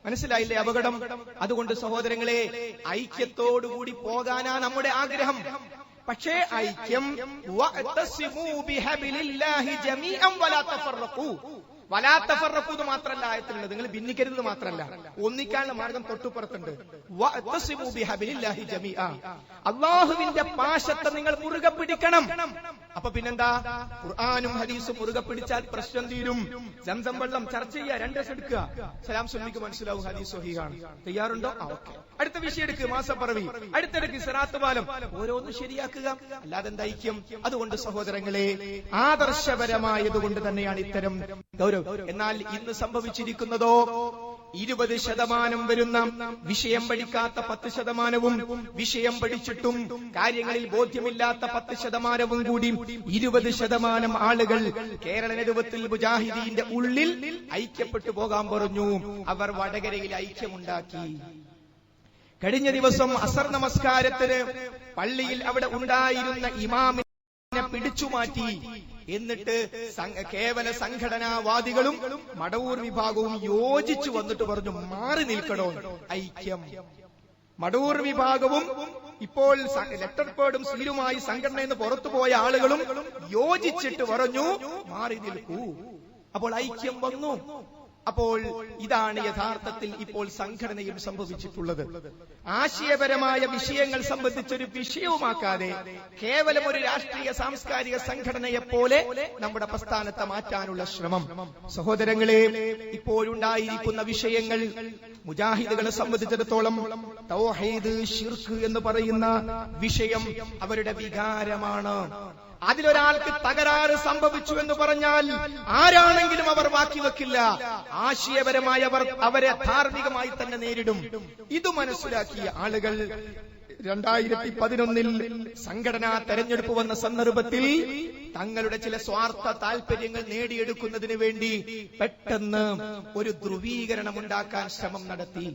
മനസ്സിലായില്ലേ അപകടം? അതുകൊണ്ട് സഹോദരങ്ങളെ, ഐക്യത്തോടുകൂടി പോകാനാ നമ്മുടെ ആഗ്രഹം. പക്ഷേ ഐക്യം വലാത്തഫറഖൂ എന്ന് മാത്രമല്ല ആയത്തിലുള്ളത്. നിങ്ങൾ ഭിന്നിക്കരുത് മാത്രമല്ല, ഒന്നിക്കാനുള്ള മാർഗം തൊട്ടുപുറത്തുണ്ട്. വഅതസിമൂ ബിഹബിലില്ലാഹി ജമീഅ, അല്ലാഹുവിന്റെ പാശത്തെ നിങ്ങൾ മുറുകെ പിടിക്കണം. അപ്പൊ പിന്നെന്താ? ഖുർആനും ഹദീസും മുറുകെ പിടിച്ചാൽ പ്രശ്നം തീരും. സംസം വെള്ളം ചർച്ച ചെയ്യുക, 2 ദിവസം എടുക്കുക. സലാം സുന്നിക്ക് മനസ്സിലാവും ഹദീസ് സ്വഹീഹാണ്. തയ്യാറുണ്ടോ? ഓക്കെ. അടുത്ത വിഷയം എടുക്കുക, മാസപ്പറവി. അടുത്തിടയ്ക്ക് സിറാത്ത് പാലം. ഓരോന്ന് ശരിയാക്കുക. അല്ലാതെ എന്താ ഐക്യം? അതുകൊണ്ട് സഹോദരങ്ങളെ, ആദർശപരമായതുകൊണ്ട് തന്നെയാണ് ഇത്തരം ഗൗരവം. എന്നാൽ ഇന്ന് സംഭവിച്ചിരിക്കുന്നതോ 20% വരുന്ന വിഷയം പഠിക്കാത്ത 10%വും വിഷയം പഠിച്ചിട്ടും കാര്യങ്ങളിൽ ബോധ്യമില്ലാത്ത 10%വും കൂടി 20% ആളുകൾ കേരള നേതൃത്വത്തിൽ മുജാഹിദീന്റെ ഉള്ളിൽ ഐക്യപ്പെട്ടു പോകാൻ പറഞ്ഞു. അവർ വടകരയിൽ ഐക്യമുണ്ടാക്കി. കഴിഞ്ഞ ദിവസം അസർ നമസ്കാരത്തിന് പള്ളിയിൽ അവിടെ ഉണ്ടായിരുന്ന ഇമാമിനെ പിടിച്ചുമാറ്റി. എന്നിട്ട് കേവല സംഘടനാവാദികളും മടവൂർ വിഭാഗവും യോജിച്ചു വന്നിട്ട് പറഞ്ഞു, മാറി നിൽക്കണോ ഐക്യം. മടവൂർ വിഭാഗവും ഇപ്പോൾ ലെറ്റർ പേഡും സീലുമായി സംഘടനയിൽ നിന്ന് പുറത്തുപോയ ആളുകളും യോജിച്ചിട്ട് പറഞ്ഞു, മാറി നിൽക്കൂ. അപ്പോൾ ഐക്യം വന്നു. അപ്പോൾ ഇതാണ് യഥാർത്ഥത്തിൽ ഇപ്പോൾ സംഘടനയും സംഭവിച്ചിട്ടുള്ളത്. ആശയപരമായ വിഷയങ്ങൾ സംബന്ധിച്ചൊരു വിഷയവുമാക്കാതെ കേവലം ഒരു രാഷ്ട്രീയ സാംസ്കാരിക സംഘടനയെ പോലെ നമ്മുടെ പ്രസ്ഥാനത്തെ മാറ്റാനുള്ള ശ്രമം. സഹോദരങ്ങളെ, ഇപ്പോഴുണ്ടായിരിക്കുന്ന വിഷയങ്ങൾ മുജാഹിദുകളെ സംബന്ധിച്ചിടത്തോളം തൗഹീദ്, ശിർക്ക് എന്ന് പറയുന്ന വിഷയം അവരുടെ വികാരമാണ്. അതിലൊരാൾക്ക് തകരാറ് സംഭവിച്ചു എന്ന് പറഞ്ഞാൽ ആരാണെങ്കിലും അവർ ബാക്കി വെക്കില്ല. ആശയപരമായി അവരെ ധാർമ്മികമായി തന്നെ നേരിടും. ഇത് മനസ്സിലാക്കിയ ആളുകൾ 2011 സംഘടനാ തെരഞ്ഞെടുപ്പ് വന്ന സന്ദർഭത്തിൽ തങ്ങളുടെ ചില സ്വാർത്ഥ താൽപര്യങ്ങൾ നേടിയെടുക്കുന്നതിന് വേണ്ടി പെട്ടെന്ന് ഒരു ധ്രുവീകരണം ഉണ്ടാക്കാൻ ശ്രമം നടത്തി.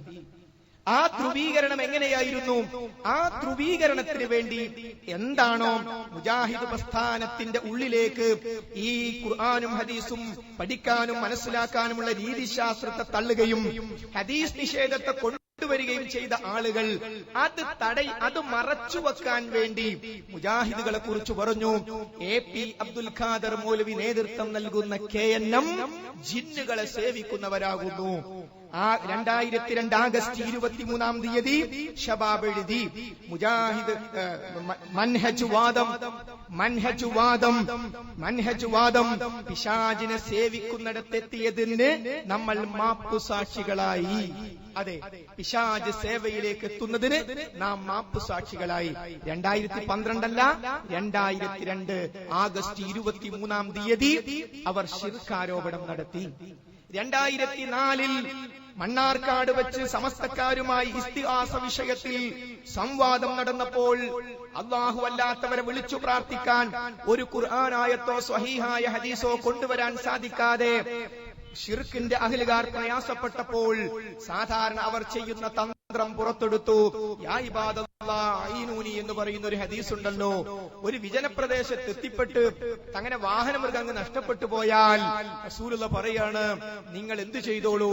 ആ ധ്രുവീകരണം എങ്ങനെയായിരുന്നു? ആ ധ്രുവീകരണത്തിന് വേണ്ടി എന്താണോ മുജാഹിദ് പ്രസ്ഥാനത്തിന്റെ ഉള്ളിലേക്ക് ഈ ഖുർആനും ഹദീസും പഠിക്കാനും മനസ്സിലാക്കാനുമുള്ള രീതിശാസ്ത്രത്തെ തള്ളുകയും ഹദീസ് നിഷേധത്തെ കൊണ്ടുവരികയും ചെയ്ത ആളുകൾ അത് മറച്ചുവെക്കാൻ വേണ്ടി മുജാഹിദുകളെ കുറിച്ച് പറഞ്ഞു. AP അബ്ദുൽ ഖാദർ മൗലവി നേതൃത്വം നൽകുന്ന KNM ജിന്നുകളെ സേവിക്കുന്നവരാകുന്നു. ആ 2002 ആഗസ്റ്റ് 23 ഷബാബ് എഴുതി, മുജാഹിദ് മൻഹജുവാദം പിശാചിനെ സേവിക്കുന്നിടത്തെത്തിയതിന് നമ്മൾ മാപ്പുസാക്ഷികളായി. അതെ, പിശാച് സേവയിലേക്ക് എത്തുന്നതിന് നാം മാപ്പുസാക്ഷികളായി. 2012 അല്ല, 2002 ആഗസ്റ്റ് 23 അവർ ശിർക്കാരോപണം നടത്തി. 2004 മണ്ണാർക്കാട് വെച്ച് സമസ്തക്കാരുമായി ഇസ്തിഹാസ വിഷയത്തിൽ സംവാദം നടന്നപ്പോൾ അല്ലാഹു അല്ലാത്തവരെ വിളിച്ചു പ്രാർത്ഥിക്കാൻ ഒരു ഖുർആൻ ആയത്തോ സ്വഹീഹായ ഹദീസോ കൊണ്ടുവരാൻ സാധിക്കാതെ ശിർക്കിന്റെ അഹ്ലുകാർ പ്രയാസപ്പെട്ടപ്പോൾ സാധാരണ അവർ ചെയ്യുന്ന തന്ത്രം പുറത്തെടുത്തു. യാ ഇബാദല്ലാഹ് ഈനൂനി എന്ന് പറയുന്ന ഒരു ഹദീസ് ഉണ്ടല്ലോ. ഒരു വിജനപ്രദേശത്ത് എത്തിപ്പെട്ട് അങ്ങനെ വാഹനമൃഗങ്ങൾ നഷ്ടപ്പെട്ടു പോയാൽ റസൂലുള്ള പറയാണ്, നിങ്ങൾ എന്തു ചെയ്തോളൂ,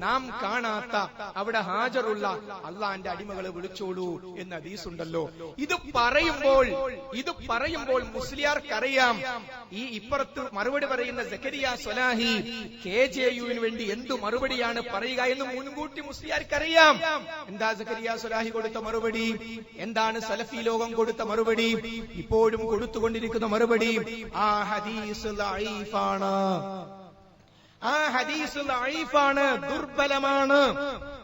നാം കാണാത്ത അവിടെ ഹാജറുള്ള അള്ളാന്റെ അടിമകളെ വിളിച്ചോളൂ എന്ന ഹദീസ് ഉണ്ടല്ലോ. ഇത് പറയുമ്പോൾ മുസ്ലിയാർക്കറിയാം ഈ ഇപ്പുറത്ത് മറുപടി പറയുന്ന സക്കരിയ സ്വലാഹി KJUവിന് വേണ്ടി എന്തു മറുപടിയാണ് പറയുക എന്ന് മുൻകൂട്ടി മുസ്ലിയാർക്കറിയാം. എന്താ സക്കരിയ സ്വലാഹി കൊടുത്ത മറുപടി? എന്താണ് സലഫി ലോകം കൊടുത്ത മറുപടി? ഇപ്പോഴും കൊടുത്തുകൊണ്ടിരിക്കുന്ന മറുപടി, ആ ഹദീസ് ദഈഫാണ്, ആ ഹദീസ് ദഈഫാണ്, ദുർബലമാണ്.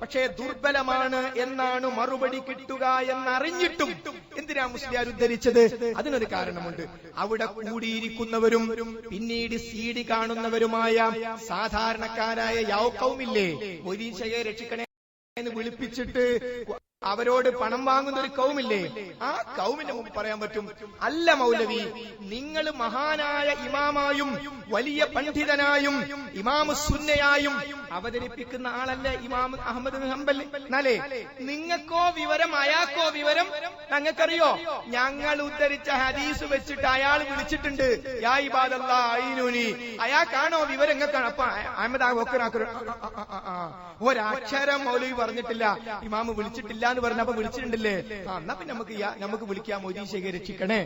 പക്ഷേ ദുർബലമാണ് എന്നാണ് മറുപടി കിട്ടുക എന്നറിഞ്ഞിട്ടും എന്തിനാ മുസ്ലിയാർ ഉദ്ധരിച്ചത്? അതിനൊരു കാരണമുണ്ട്. അവിടെ കൂടിയിരിക്കുന്നവരും പിന്നീട് CD കാണുന്നവരുമായ സാധാരണക്കാരായ യൗഖൗമില്ലേ, മൊയ്തീൻ രക്ഷിക്കണേ എന്ന് വിളിപ്പിച്ചിട്ട് അവരോട് പണം വാങ്ങുന്ന ഒരു കൗമില്ലേ, ആ കൗമിന്റെ മുമ്പ് പറയാൻ പറ്റും, അല്ല മൗലവി, നിങ്ങൾ മഹാനായ ഇമാമായും വലിയ പണ്ഡിതനായും ഇമാമു സുന്നയായും അവതരിപ്പിക്കുന്ന ആളല്ലേ ഇമാം അഹ്മദ് ബിൻ ഹംബൽ. എന്നാലേ നിങ്ങൾക്കോ വിവരം അയാൾക്കോ വിവരം ഞങ്ങൾക്കറിയോ? ഞങ്ങൾ ഉദ്ധരിച്ച ഹദീസ് വെച്ചിട്ട് അയാൾ വിളിച്ചിട്ടുണ്ട്, യാ ഇബാദല്ലാഹ് ഈനൂനി, അയാൾക്കാണോ വിവരം? നിങ്ങൾക്കാണ്. അപ്പൊ അഹമ്മദ് ഒരക്ഷരം മൗലവി പറഞ്ഞിട്ടില്ല, ഇമാമ് വിളിച്ചിട്ടില്ല എന്ന് പറഞ്ഞപ്പോ വിളിച്ചിട്ടുണ്ടല്ലേ, എന്നാ പിന്നെ നമുക്ക് വിളിക്കാം, മൊയ്തീൻ രക്ഷിക്കണേ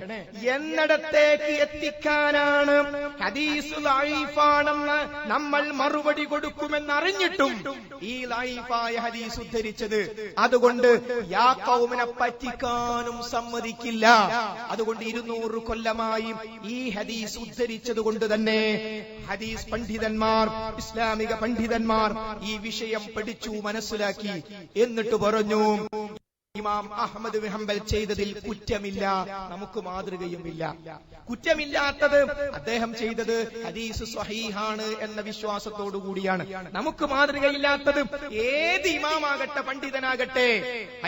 എന്നിടത്തേക്ക് എത്തിക്കാനാണ് ഹദീസ് ലഈഫാണെന്ന് നമ്മൾ മറുപടി കൊടുക്കുമെന്നറിഞ്ഞിട്ടും ഈ ലഈഫായ ഹദീസ് ഉദ്ധരിച്ചത്. അതുകൊണ്ട് യാ ഖൗമിനെ പറ്റിക്കാനും സമ്മതിക്കില്ല. അതുകൊണ്ട് 200 കൊല്ലമായി ഈ ഹദീസ് ഉദ്ധരിച്ചത് കൊണ്ട് തന്നെ ഹദീസ് പണ്ഡിതന്മാർ, ഇസ്ലാമിക പണ്ഡിതന്മാർ ഈ വിഷയം പഠിച്ചു മനസ്സിലാക്കി. എന്നിട്ട് പറഞ്ഞു, ഇമാം അഹ്മദ് ബിൻ ഹംബൽ ചെയ്തതിൽ കുറ്റമില്ല, നമുക്ക് മാതൃകയുമില്ല. കുറ്റമില്ലാത്തത് അദ്ദേഹം ചെയ്തത് ഹദീസ് സ്വഹീഹാണ് എന്ന വിശ്വാസത്തോടു കൂടിയാണ്. നമുക്ക് മാതൃകയില്ലാത്തത് ഏത് ഇമാമാകട്ടെ പണ്ഡിതനാകട്ടെ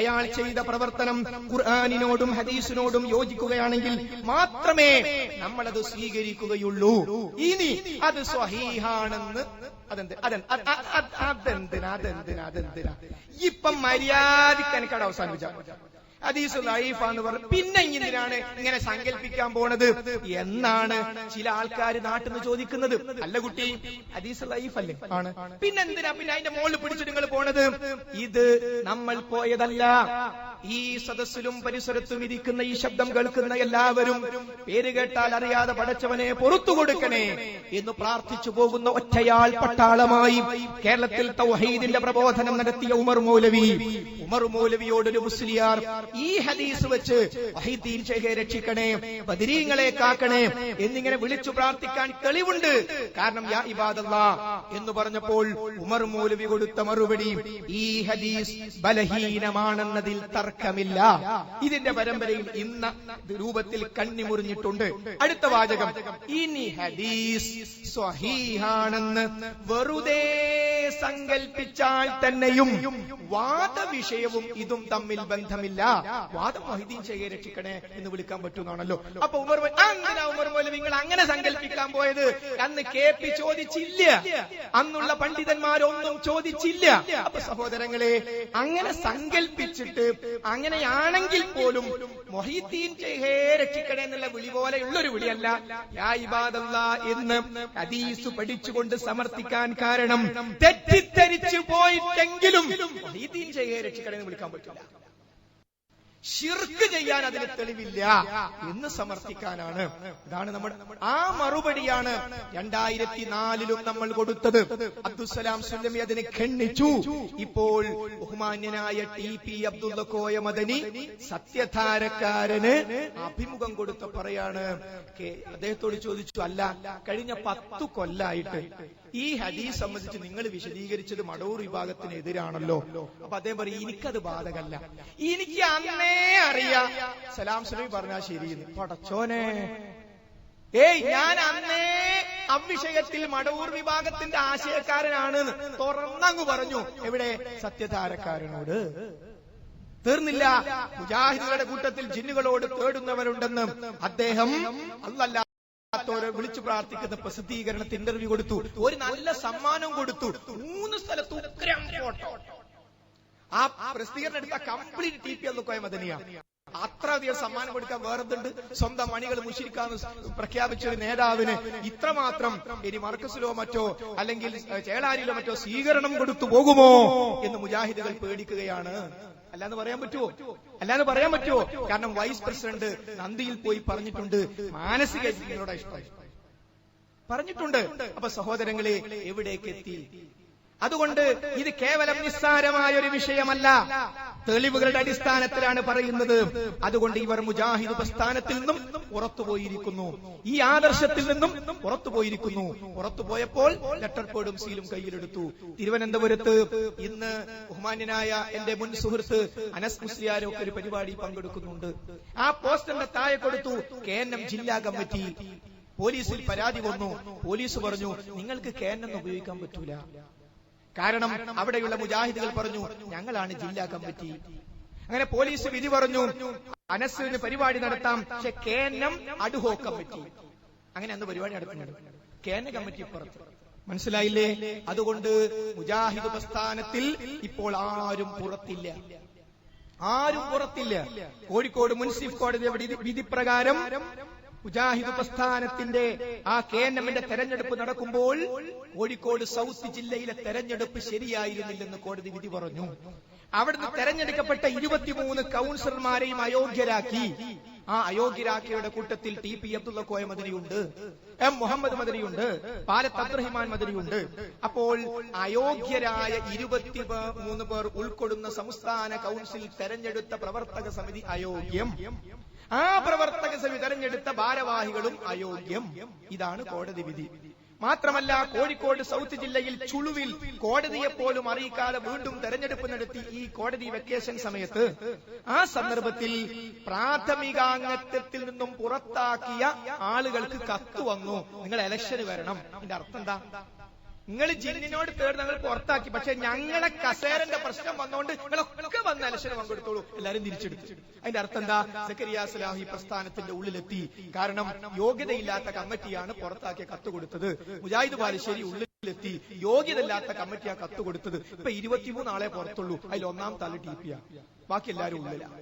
അയാൾ ചെയ്ത പ്രവർത്തനം ഖുർആനിനോടും ഹദീസിനോടും യോജിക്കുകയാണെങ്കിൽ മാത്രമേ നമ്മളത് സ്വീകരിക്കുകയുള്ളൂ. ഇനി അത് സ്വഹീഹാണെന്ന് അതെന്തിനാ ഇപ്പം മര്യാദയ്ക്ക് എനിക്കവിടെ അവസാനിപ്പിച്ച ഹദീസ് ലഈഫാന്ന് പറഞ്ഞു. പിന്നെ എന്തിനാണ് ഇങ്ങനെ സങ്കല്പിക്കാൻ പോണത് എന്നാണ് ചില ആൾക്കാർ നാട്ടിൽ നിന്ന് ചോദിക്കുന്നത്. അല്ല കുട്ടി, ഹദീസ് ലഈഫല്ലേ? ആണ്. പിന്നെന്തിനാ പിന്നെ അതിന്റെ മുകളിൽ പിടിച്ചിട്ട് നിങ്ങൾ പോണത്? ഇത് നമ്മൾ പോയതല്ല. ഈ സദസ്സിലും പരിസരത്തും ഇരിക്കുന്ന ഈ ശബ്ദം കേൾക്കുന്ന എല്ലാവരും പേര് കേട്ടാൽ അറിയാതെ പടച്ചവനെ പുറത്തു കൊടുക്കണേ എന്ന് പ്രാർത്ഥിച്ചു പോകുന്ന ഒറ്റയാൾ പട്ടാളമായി കേരളത്തിൽ തൗഹീദിന്റെ പ്രബോധനം നടത്തിയ ഉമർ മൗലവിയോടൊരു മുസ്ലിയാർ ഈ ഹദീസ് വെച്ച് വഹീദീൻ ശൈഖെ രക്ഷിക്കണേ, ബദരീങ്ങളെ കാക്കണേ എന്നിങ്ങനെ വിളിച്ചു പ്രാർത്ഥിക്കാൻ തെളിവുണ്ട്. കാരണം യാ ഇബാദല്ലാഹ് എന്ന് പറഞ്ഞപ്പോൾ ഉമർ മൗലവി കൊടുത്ത മറുപടി, ഈ ഹദീസ് ബലഹീനമാണെന്നതിൽ തർക്കം തർക്കമില്ല. ഇതിന്റെ പരമ്പരയിൽ ഇന്ന രൂപത്തിൽ കണ്ണിമുറിഞ്ഞിട്ടുണ്ട്. അടുത്ത വാചകം, ഇനി ഹദീസ് സ്വഹീഹാണെന്ന് വെറുതെ സങ്കൽപ്പിച്ചാൽ തന്നെയും വാദവിഷയവും ഇതും തമ്മിൽ ബന്ധമില്ല. വാദം മൊഹീദ്ദീൻ ഷെയ്ഖെ രക്ഷിക്കണേ എന്ന് വിളിക്കാൻ പറ്റുന്നാണല്ലോ. അപ്പൊ ഉമർ മൗലവി നിങ്ങൾ അങ്ങനെ സങ്കല്പിക്കാൻ പോയത്? അന്ന് KP ചോദിച്ചില്ല, അന്നുള്ള പണ്ഡിതന്മാരൊന്നും ചോദിച്ചില്ല. അപ്പൊ സഹോദരങ്ങളെ, അങ്ങനെ സങ്കല്പിച്ചിട്ട് അങ്ങനെയാണെങ്കിൽ പോലും മൊഹീദ്ദീൻ ഷെയ്ഖെ രക്ഷിക്കണേ എന്നുള്ള വിളി പോലെയുള്ളൊരു വിളിയല്ല യാ ഇബാദല്ലാഹ് എന്ന് ഹദീസ് പഠിച്ചുകൊണ്ട് സമർത്ഥിക്കാൻ കാരണം തെറ്റിദ്ധരിച്ചു പോയിട്ടെങ്കിലും മൊഹീദ്ദീൻ ഷെയ്ഖെ രക്ഷിക്കണേ എന്ന് വിളിക്കാൻ പറ്റില്ല. ശിർക്ക് ചെയ്യാൻ അതിന് തെളിവില്ല എന്ന് സമർത്ഥിക്കാനാണ്. ഇതാണ് നമ്മുടെ ആ മറുപടിയാണ് 2004 നമ്മൾ കൊടുത്തത്. അബ്ദുസ്സലാം സുല്ലമി അതിനെ ഖണ്ഡിച്ചു. ഇപ്പോൾ ബഹുമാന്യനായ TP അബ്ദുള്ള കോയ മദനി സത്യധാരക്കാരന് അഭിമുഖം കൊടുത്ത പറയാണ്. അദ്ദേഹത്തോട് ചോദിച്ചു, അല്ല കഴിഞ്ഞ 10 കൊല്ലായിട്ട് ഈ ഹദീസ് സംബന്ധിച്ച് നിങ്ങൾ വിശദീകരിച്ചത് മടവൂർ വിഭാഗത്തിനെതിരാണല്ലോ. അപ്പൊ അദ്ദേഹം പറയും, എനിക്കത് ബാധകല്ല, എനിക്ക് അന്നേ അറിയാം. സലാം സുലൈം പറഞ്ഞാൽ ശരിയെന്ന്. പടച്ചോനെ, ഞാൻ അന്നേ അവിഷയത്തിൽ മടവൂർ വിഭാഗത്തിന്റെ ആശയക്കാരനാണ് തുറന്നങ്ങ് പറഞ്ഞു. എവിടെ? സത്യധാരക്കാരനോട്. തീർന്നില്ല, മുജാഹിദുകളുടെ കൂട്ടത്തിൽ ജിന്നുകളോട് തേടുന്നവരുണ്ടെന്ന് അദ്ദേഹം അല്ലല്ല വിളിച്ചു പ്രാർത്ഥിക്കുന്ന പ്രസിദ്ധീകരണത്തിൽ ഇന്റർവ്യൂ കൊടുത്തു. ഒരു നല്ല സമ്മാനവും കൊടുത്തു. 3 സ്ഥലത്ത് ഉഗ്രം ഫോട്ടോ. ആ പ്രസിദ്ധീകരണം എടുത്ത കംപ്ലീറ്റ് TP അബ്ദുൽ കോയ മദനിയാണ്. അത്ര അധികം സമ്മാനം കൊടുക്കാൻ വേറെന്തുണ്ട്? സ്വന്തം മണികൾ മുഷിരിക്കാന്ന് പ്രഖ്യാപിച്ച ഒരു നേതാവിന് ഇത്രമാത്രം ഇനി മർക്കസിലോ മറ്റോ അല്ലെങ്കിൽ ചേളാരിയിലോ മറ്റോ സ്വീകരണം കൊടുത്തു പോകുമോ എന്ന് മുജാഹിദുകൾ പേടിക്കുകയാണ്. അല്ലാന്ന് പറയാൻ പറ്റുമോ? അല്ലാന്ന് പറയാൻ പറ്റുമോ? കാരണം വൈസ് പ്രസിഡന്റ് നന്ദിയിൽ പോയി പറഞ്ഞിട്ടുണ്ട്, മാനസിക നിങ്ങളുടെ ഇഷ്ടം പറഞ്ഞിട്ടുണ്ട്. അപ്പൊ സഹോദരങ്ങളെ, എവിടേക്ക് എത്തി? അതുകൊണ്ട് ഇത് കേവലം നിസ്സാരമായ ഒരു വിഷയമല്ല, തെളിവുകളുടെ അടിസ്ഥാനത്തിലാണ് പറയുന്നത്. അതുകൊണ്ട് ഇവർ മുജാഹിദ് പ്രസ്ഥാനത്തിൽ നിന്നും പുറത്തുപോയിരിക്കുന്നു, ഈ ആദർശത്തിൽ നിന്നും പുറത്തുപോയിരിക്കുന്നു. പുറത്തുപോയപ്പോൾ ലെറ്റർ പേഡും സീലും കയ്യിലെടുത്തു. തിരുവനന്തപുരത്ത് ഇന്ന് ബഹുമാന്യനായ എന്റെ മുൻ സുഹൃത്ത് അനസ് മുസ്ലിയാരൊക്കെ ഒരു പരിപാടി പങ്കെടുക്കുന്നുണ്ട്. ആ പോസ്റ്ററിന്റെ താഴെ കൊടുത്തു KNM ജില്ലാ കമ്മിറ്റി. പോലീസിൽ പരാതി വന്നു. പോലീസ് പറഞ്ഞു, നിങ്ങൾക്ക് KNM ഉപയോഗിക്കാൻ പറ്റൂല. കാരണം അവിടെയുള്ള മുജാഹിദുകൾ പറഞ്ഞു, ഞങ്ങളാണ് ജില്ലാ കമ്മിറ്റി. അങ്ങനെ പോലീസ് വിധി പറഞ്ഞു, അനസിന് പരിപാടി നടത്താം, പക്ഷെ KNM അഡ്ഹോക് കമ്മിറ്റി. അങ്ങനെ അന്ന് പരിപാടി നടത്തുന്നുണ്ട്. KNM കമ്മിറ്റി പുറത്ത്. മനസ്സിലായില്ലേ? അതുകൊണ്ട് മുജാഹിദ് പ്രസ്ഥാനത്തിൽ ഇപ്പോൾ ആരും പുറത്തില്ല, ആരും പുറത്തില്ല. കോഴിക്കോട് മുൻസിഫ് കോടതിയുടെ വിധി പ്രകാരം മുജാഹിദ് പ്രസ്ഥാനത്തിന്റെ ആ KNMന്റെ തെരഞ്ഞെടുപ്പ് നടക്കുമ്പോൾ കോഴിക്കോട് സൗത്ത് ജില്ലയിലെ തെരഞ്ഞെടുപ്പ് ശരിയായിരുന്നില്ലെന്ന് കോടതി വിധി പറഞ്ഞു. അവിടുന്ന് തെരഞ്ഞെടുക്കപ്പെട്ട 23 കൗൺസിലർമാരെയും അയോഗ്യരാക്കി. ആ അയോഗ്യരാക്കിയുടെ കൂട്ടത്തിൽ TP അബ്ദുള്ള കോയ മദനിയുണ്ട്, M മുഹമ്മദ് മദനിയുണ്ട്, പാലത്ത് അബ്ദുറഹിമാൻ മദനിയുണ്ട്. അപ്പോൾ അയോഗ്യരായ 23 പേർ ഉൾക്കൊള്ളുന്ന സംസ്ഥാന കൗൺസിൽ തെരഞ്ഞെടുത്ത പ്രവർത്തക സമിതി അയോഗ്യം. ആ പ്രവർത്തക സമിതി തെരഞ്ഞെടുത്ത ഭാരവാഹികളും അയോഗ്യം. ഇതാണ് കോടതി വിധി. മാത്രമല്ല, കോഴിക്കോട് സൗത്ത് ജില്ലയിൽ ചുളുവിൽ കോടതിയെ പോലും അറിയിക്കാതെ വീണ്ടും തെരഞ്ഞെടുപ്പ് നടത്തി. ഈ കോടതി വെക്കേഷൻ സമയത്ത് ആ സന്ദർഭത്തിൽ പ്രാഥമികാംഗത്വത്തിൽ നിന്നും പുറത്താക്കിയ ആളുകൾക്ക് കത്ത് വന്നു, നിങ്ങൾ ഇലക്ഷന് വരണം. ഇതിന്റെ അർത്ഥം എന്താ? നിങ്ങൾ ജിന്നിനോട് തേടി ഞങ്ങൾ പുറത്താക്കി, പക്ഷെ ഞങ്ങളെ കസേരന്റെ പ്രശ്നം വന്നുകൊണ്ട് നിങ്ങളൊക്കെ വന്ന് ഇലക്ഷന് പങ്കെടുത്തോളൂ, എല്ലാരും തിരിച്ചെടുത്തു. അതിന്റെ അർത്ഥം എന്താ? സക്കരിയ സലാഹി പ്രസ്ഥാനത്തിന്റെ ഉള്ളിലെത്തി. കാരണം യോഗ്യതയില്ലാത്ത കമ്മിറ്റിയാണ് പുറത്താക്കിയ കത്ത് കൊടുത്തത്. മുജാഹിദ് ബാലുശ്ശേരി ഉള്ളിലെത്തി, യോഗ്യതയില്ലാത്ത കമ്മിറ്റിയാ കത്ത് കൊടുത്തത്. ഇപ്പൊ 23 ആളെ പുറത്തുള്ളൂ. അതിൽ 1-ാം തല TP, ബാക്കി എല്ലാവരും ഉള്ളിലാണ്.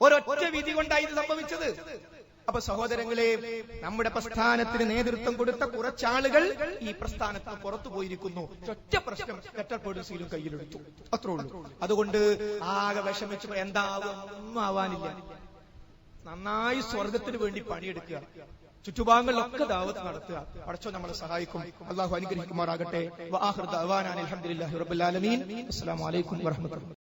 ഒരൊറ്റ വിധി കൊണ്ടാണ് ഇത് സംഭവിച്ചത്. അപ്പൊ സഹോദരങ്ങളെ, നമ്മുടെ പ്രസ്ഥാനത്തിന് നേതൃത്വം കൊടുത്ത കുറച്ചാളുകൾ ഈ പ്രസ്ഥാനത്തിന് പുറത്തു പോയിരിക്കുന്നു. ഒറ്റ പ്രശ്നം, ലെറ്റർ പേഡും സീലും കയ്യിലെടുത്തു, അത്രേ ഉള്ളൂ. അതുകൊണ്ട് ആകെ വിഷമിച്ചു എന്താവും, ഒന്നും ആവാനില്ല. നന്നായി സ്വർഗത്തിന് വേണ്ടി പണിയെടുക്കുക, ചുറ്റുഭാഗങ്ങളിലൊക്കെ ദാവത്ത് നടത്തുക. പടച്ചോ നമ്മളെ സഹായിക്കും. അല്ലാഹു അനുഗ്രഹിക്കുമാറാകട്ടെ. വആഖിറു ദഅവാനാ അൽഹംദുലില്ലാഹി റബ്ബിൽ ആലമീൻ. അസ്സലാമു അലൈക്കും വറഹ്മത്തുള്ളാഹി.